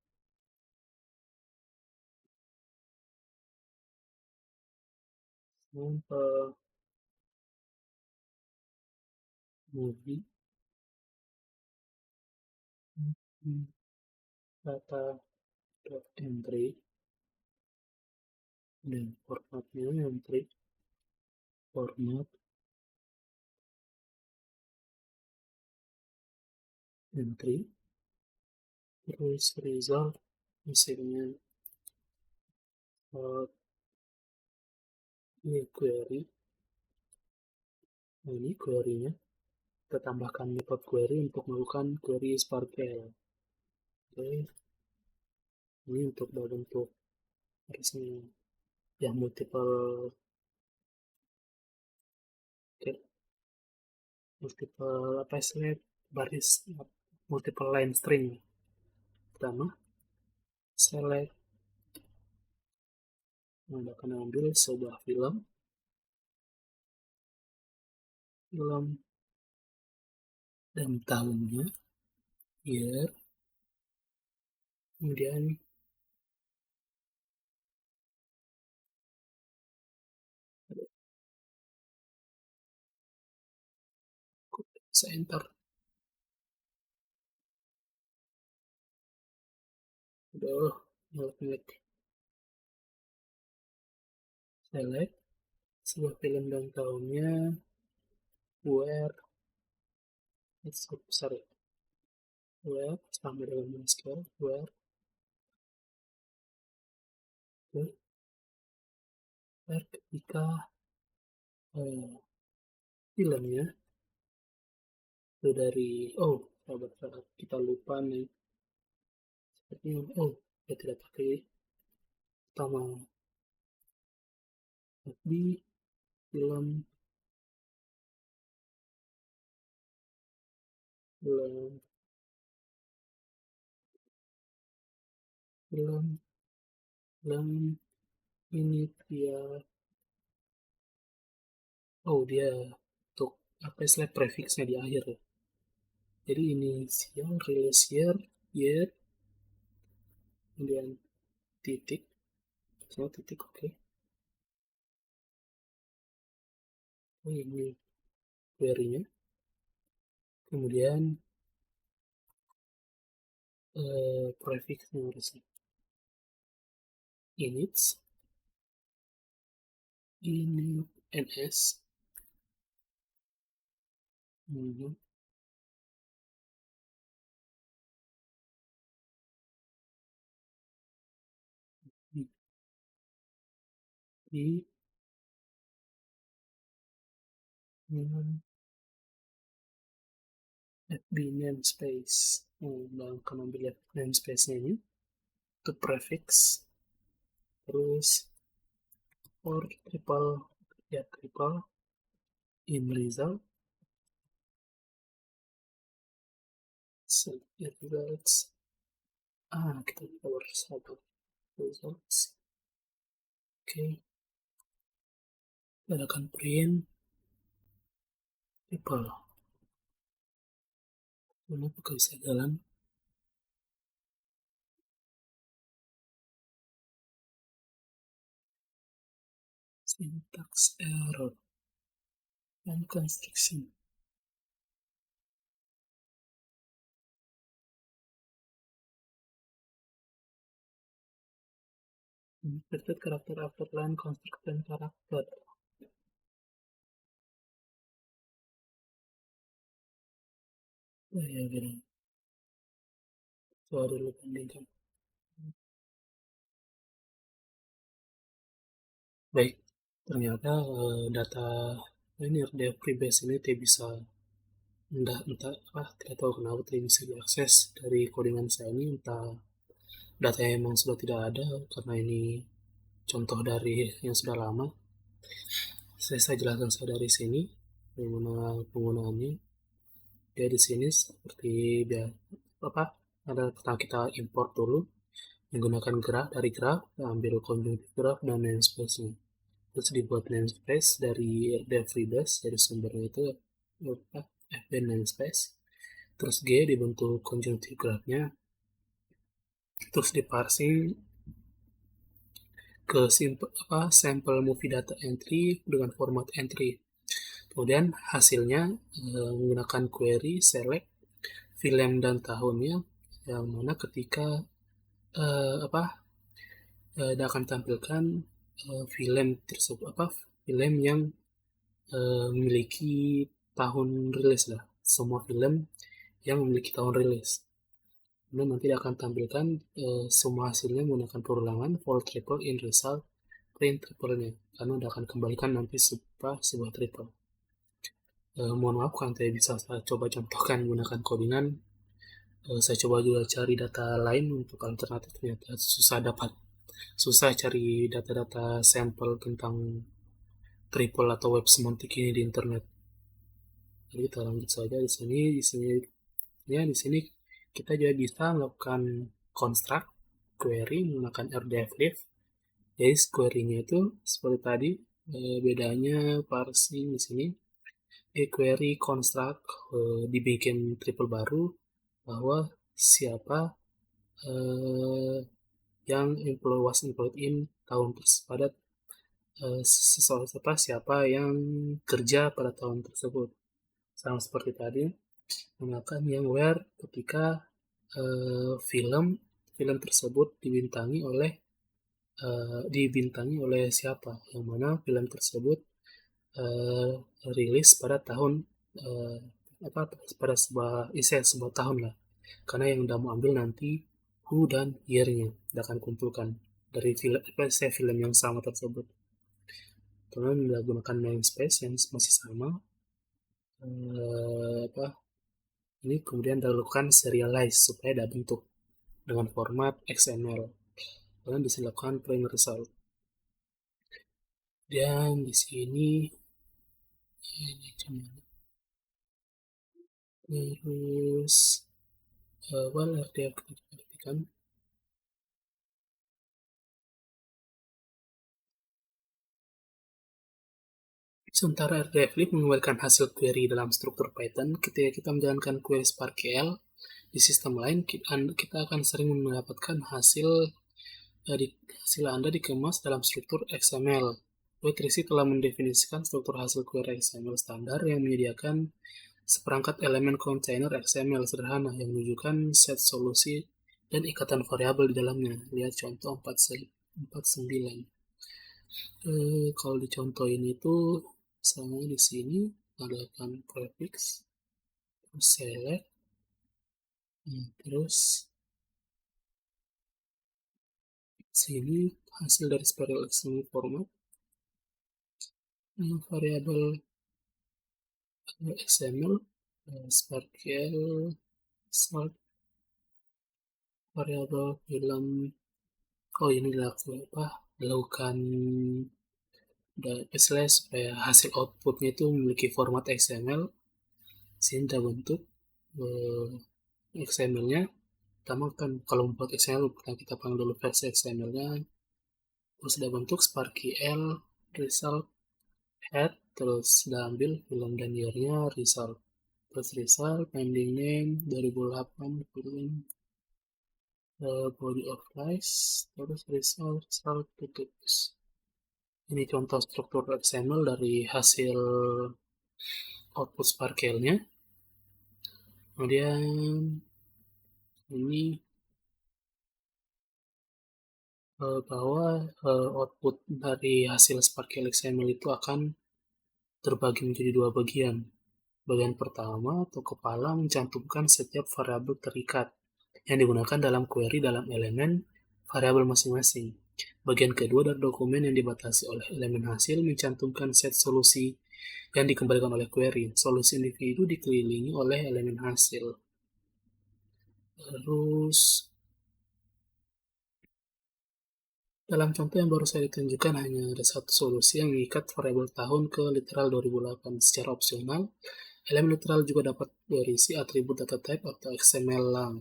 sample movie data.entry dan formatnya format entry terus result misalnya query. Nah, ini query-nya kita tambahkan method query untuk melakukan query SPARQL. Oke, ini untuk bentuk harusnya yang multiple baris multiple line string. Pertama select, Anda akan ambil sebuah film dan tahunnya year, kemudian saya enter. Nyelek select sebuah film dan tahunnya where sama dengan scale where ketika filmnya itu dari sahabat kita lupa nih sepertinya kita tidak pakai pertama di film ini dia untuk prefixnya di akhir ya. Jadi inisial release year kemudian titik oke. Ini query-nya kemudian prefixnya harusnya init ns di fb namespace. Dan akan ambil namespace-nya ini untuk prefix terus for triple in result results kita power 1 results. Oke, Kita akan print triple. Ini apakah bisa jalan? Syntax error and construction. Inverted character after line construction character. Oh ya, beda. Coba dulu bandingkan. Baik, ternyata data ini RDF Freebase ini tidak bisa, entah apa, tidak tahu kenapa tidak bisa diakses dari codingan saya ini, entah datanya emang sudah tidak ada karena ini contoh dari yang sudah lama. Saya jelaskan saya dari sini bagaimana penggunaannya. Dia di sini seperti apa, ada pertama kita import dulu menggunakan graph, dari graph ambil conjunctive graph dan namespace-nya, terus dibuat namespace dari RDF Freebase, dari sumbernya itu apa, fb namespace, terus G dibentuk conjunctive graph-nya, terus diparsing ke sample movie data entry dengan format entry. Kemudian hasilnya menggunakan query select film dan tahunnya, yang mana ketika dia akan tampilkan film tersebut, film yang memiliki tahun rilis lah, semua film yang memiliki tahun rilis. Kemudian nanti dia akan tampilkan semua hasilnya menggunakan perulangan for triple in result print triple-nya, karena dia akan kembalikan nanti sebuah triple. Mohon maaf kalau tidak bisa saya coba contohkan menggunakan codingan. Saya coba juga cari data lain untuk alternatif, ternyata susah cari data-data sampel tentang triple atau web semantik ini di internet. Jadi kita lanjut saja di sini kita juga bisa melakukan construct query menggunakan rdfdiv. Jadi query-nya itu seperti tadi, bedanya parsing di sini. Query construct dibikin triple baru bahwa siapa yang was employed in tahun pada siapa yang kerja pada tahun tersebut. Sama seperti tadi, menggunakan yang where ketika film tersebut dibintangi oleh siapa, yang mana film tersebut rilis pada tahun pada sebuah tahun lah, karena yang udah mau ambil nanti who dan year-nya udah akan kumpulkan dari film yang sama tersebut. Kemudian menggunakan namespace yang masih sama, ini kemudian dilakukan serialize supaya ada bentuk dengan format XML. Kemudian bisa dilakukan print result. Dan di sini terus RDF kan sementara rdflib mengembalikan hasil query dalam struktur Python. Ketika kita menjalankan query SparkQL di sistem lain, kita akan sering mendapatkan hasil Anda dikemas dalam struktur XML. Witrisi telah mendefinisikan struktur hasil query XML standar yang menyediakan seperangkat elemen kontainer XML sederhana yang menunjukkan set solusi dan ikatan variabel di dalamnya. Lihat contoh 49. Kalau di contoh ini tuh sama di sini adakan prefix, terus select, terus sini hasil dari spiral XML format, variabel XML, SparkQL, sort, variabel film. Oh, ini dilakukan slash supaya hasil outputnya itu memiliki format XML. Sini kita bentuk XML-nya. Pertama kan kalau membuat XML kita panggil dulu versi XML-nya, terus ada bentuk SparkQL result head, terus udah ambil film dan year-nya, result. Terus result, pending name, 2008, film, body of lies, terus result, tutup. Ini contoh struktur XML dari hasil output Sparkle-nya. Kemudian ini bahwa output dari hasil Sparkle XML itu akan terbagi menjadi dua bagian. Bagian pertama atau kepala mencantumkan setiap variabel terikat yang digunakan dalam query dalam elemen variabel masing-masing. Bagian kedua dari dokumen yang dibatasi oleh elemen hasil mencantumkan set solusi yang dikembalikan oleh query. Solusi individu dikelilingi oleh elemen hasil. Terus dalam contoh yang baru saya tunjukkan hanya ada satu solusi yang mengikat variabel tahun ke literal 2008 secara opsional. Elemen literal juga dapat berisi atribut data type atau XML lang.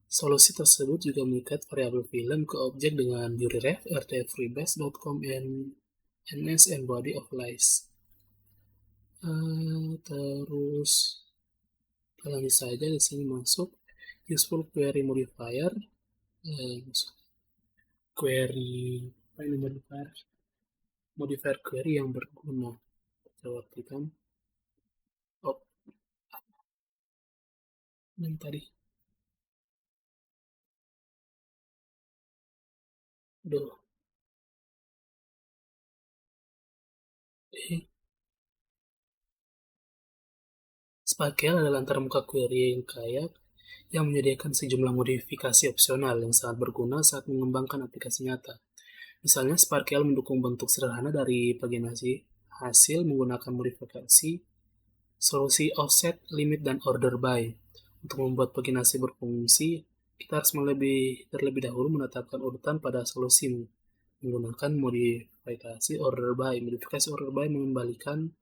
Solusi tersebut juga mengikat variabel film ke objek dengan URI-ref, rdfreebase.com, ns, and body of lies. Terus lanjut saja, di sini masuk useful query modifier. Modifier query yang berguna. Kita artikan. Yang tadi. Sparkle adalah antarmuka query yang kaya yang menyediakan sejumlah modifikasi opsional yang sangat berguna saat mengembangkan aplikasi nyata. Misalnya, Sparkle mendukung bentuk sederhana dari paginasi hasil menggunakan modifikasi solusi offset, limit, dan order by. Untuk membuat paginasi berfungsi, kita harus terlebih dahulu menetapkan urutan pada solusi menggunakan modifikasi order by. Modifikasi order by mengembalikan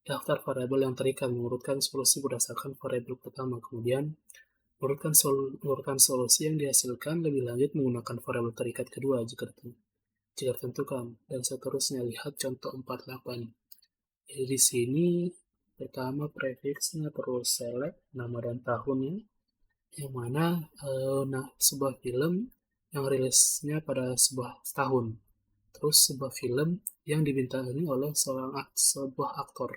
daftar variabel yang terikat, mengurutkan solusi berdasarkan variabel pertama, kemudian urutkan solusi yang dihasilkan lebih lanjut menggunakan variabel terikat kedua jika ditentukan, dan seterusnya. Lihat contoh 48. Jadi di sini pertama prefixnya, terus select nama dan tahunnya, yang mana sebuah film yang rilisnya pada tahun, terus sebuah film yang dibintangi oleh sebuah aktor.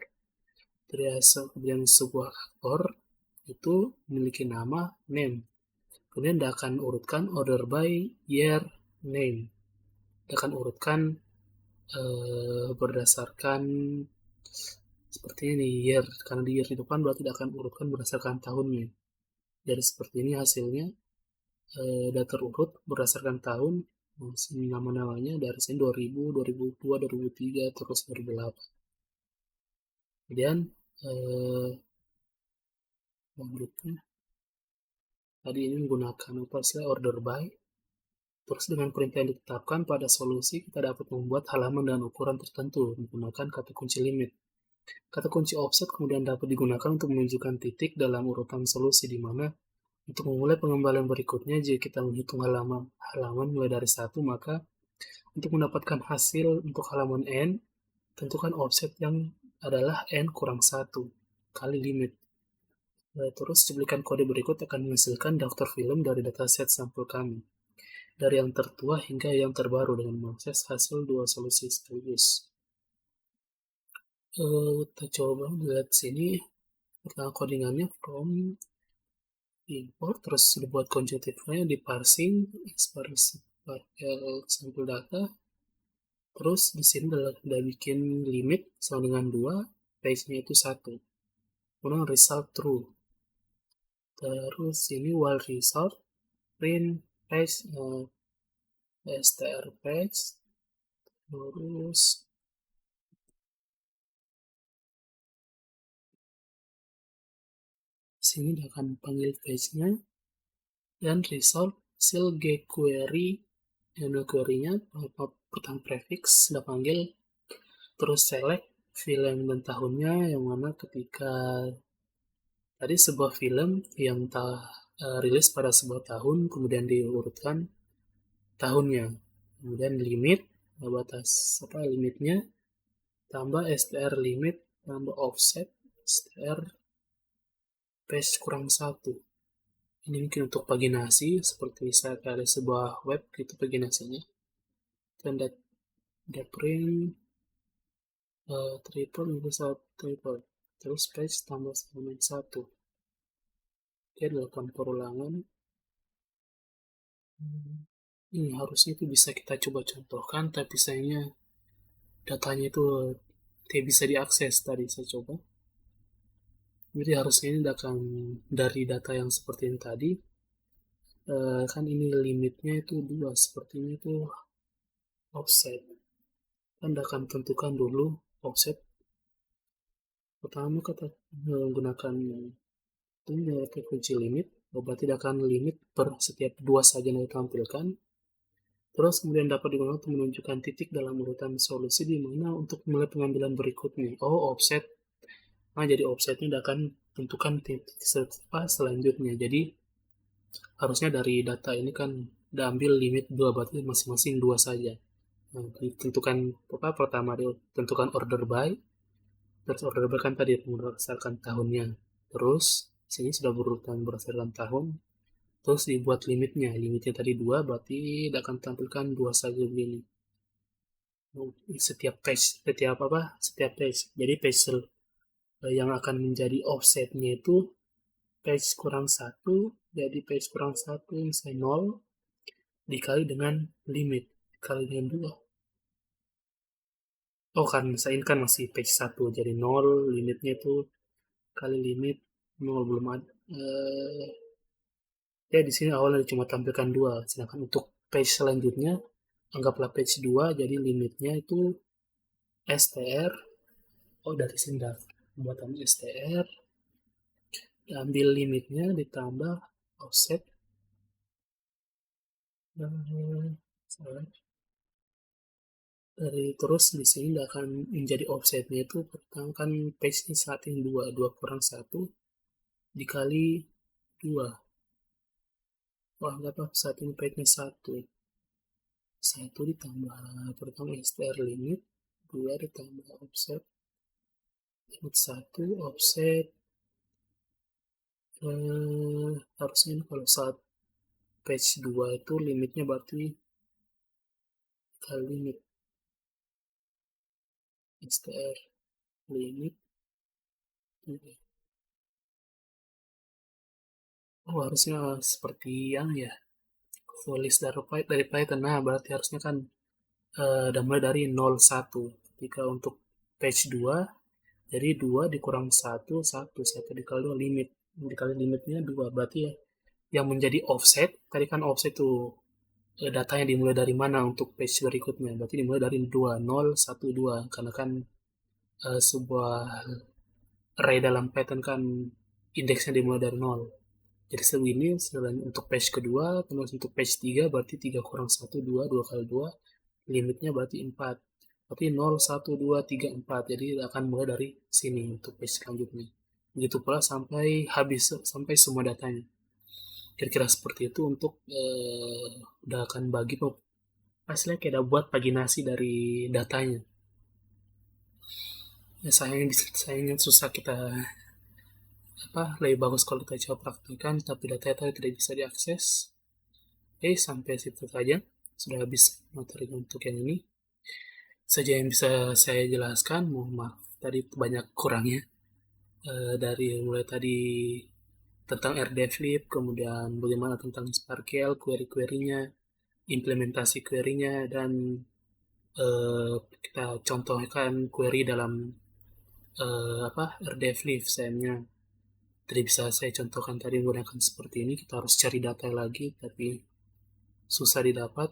Kemudian sebuah aktor itu memiliki nama, name. Kemudian dia akan urutkan order by year, name. Dia akan urutkan berdasarkan seperti ini, year. Karena di year di depan berarti dia akan urutkan berdasarkan tahunnya. Jadi seperti ini hasilnya. Dia terurut berdasarkan tahun. Nama-namanya dari sini 2000, 2002, 2003, terus 2008. Kemudian lanjutnya tadi ini menggunakan order by. Terus dengan perintah yang ditetapkan pada solusi, kita dapat membuat halaman dan ukuran tertentu menggunakan kata kunci limit. Kata kunci offset kemudian dapat digunakan untuk menunjukkan titik dalam urutan solusi, di mana untuk memulai pengembalian berikutnya, jika kita menghitung halaman mulai dari 1, maka untuk mendapatkan hasil untuk halaman n, tentukan offset yang adalah n kurang 1 kali limit. Terus cuplikan kode berikut akan menghasilkan daftar film dari dataset sampel kami, dari yang tertua hingga yang terbaru, dengan mengakses hasil dua solusi sekaligus. Kita coba lihat sini. Pertama codingannya from import, terus dibuat conjunctive-nya di parsing sampel data. Terus di sini udah bikin limit sama dengan 2, page-nya itu 1. Kemudian result true. Terus ini while result print page str page. Terus sini dia akan panggil page-nya, dan result hasil query, query-nya pertama prefix sudah panggil, terus select film dan tahunnya, yang mana ketika tadi sebuah film yang rilis pada sebuah tahun, kemudian diurutkan tahunnya, kemudian limit, batas limitnya tambah str limit tambah offset str page kurang 1. Ini mungkin untuk paginasi, seperti misalnya ada sebuah web itu paginasinya. Dan dat print triple minus triple, terus page tambah segmen 1. Oke, dilakukan perulangan. Ini harusnya itu bisa kita coba contohkan, tapi sayangnya datanya itu tidak bisa diakses tadi saya coba. Jadi harusnya ini akan dari data yang seperti ini tadi, kan ini limitnya itu 2, sepertinya itu offset. Anda akan tentukan dulu offset. Pertama kita menggunakan kunci limit, berarti akan limit per setiap 2 saja yang ditampilkan. Terus kemudian dapat digunakan untuk menunjukkan titik dalam urutan solusi di mana untuk mulai pengambilan berikutnya. Oh, offset. Nah, jadi offsetnya akan tentukan titik selanjutnya. Jadi harusnya dari data ini kan diambil limit 2, berarti masing-masing 2 saja. Nah, ditentukan pertama ditentukan order by, terus order by kan tadi berdasarkan tahunnya, terus sini sudah berurutan berdasarkan tahun, terus dibuat limitnya tadi 2, berarti akan tampilkan 2 saja begini setiap page, jadi page yang akan menjadi offsetnya itu page kurang 1, jadi page kurang 1 misalnya 0 dikali dengan limit dikali dengan 2. Oh, kan misalnya ini kan masih page 1, jadi 0 limitnya itu kali limit 0 belum ada. Ya di sini awalnya cuma tampilkan 2, sedangkan untuk page selanjutnya anggaplah page 2, jadi limitnya itu str. Oh, dari sini dah pembuatan str, ambil limitnya ditambah offset, dari terus di sini akan menjadi offsetnya itu pertama kan page ini saat ini 2 kurang 1 dikali 2. Wah, berapa saat ini page nya 1 ditambah pertama str limit, 2 ditambah offset limit 1 offset, harusnya kalau saat page 2 itu limitnya berarti kali limit str limit 2. Oh, harusnya seperti yang ya full list dari Python. Nah, berarti harusnya kan mulai dari 01. Jika untuk page 2, jadi 2 dikurang 1, 1 dikali 2 limit. Dikali limitnya 2, berarti ya yang menjadi offset, tadi kan offset itu datanya dimulai dari mana untuk page berikutnya. Berarti dimulai dari 2, 0, 1, 2. Karena kan sebuah array dalam Python kan indeksnya dimulai dari 0. Jadi segini untuk page kedua, terus untuk page 3 berarti 3 kurang 1, 2, 2 kali 2, limitnya berarti 4. Berarti 0, 1, 2, 3, 4. Jadi akan mulai dari sini untuk page selanjutnya. Begitu pula sampai habis, sampai semua datanya. Kira-kira seperti itu untuk udah akan bagi hasilnya kayak buat paginasi dari datanya. Ya sayangnya susah kita lebih bagus kalau kita coba praktikan, tapi data tidak bisa diakses. Oke, sampai situ saja. Sudah habis materi untuk yang ini. Saja yang bisa saya jelaskan. Mohon maaf, tadi banyak kurangnya. Dari mulai tadi tentang rdflip, kemudian bagaimana tentang Sparkle, query-querynya, implementasi querynya, dan kita contohkan query dalam rdflip. Sayangnya tidak bisa saya contohkan tadi menggunakan seperti ini. Kita harus cari data lagi, tapi susah didapat.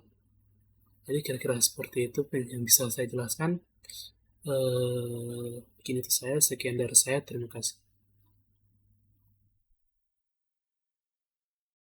Jadi kira-kira seperti itu yang bisa saya jelaskan. Begini itu saya, sekian dari saya, terima kasih.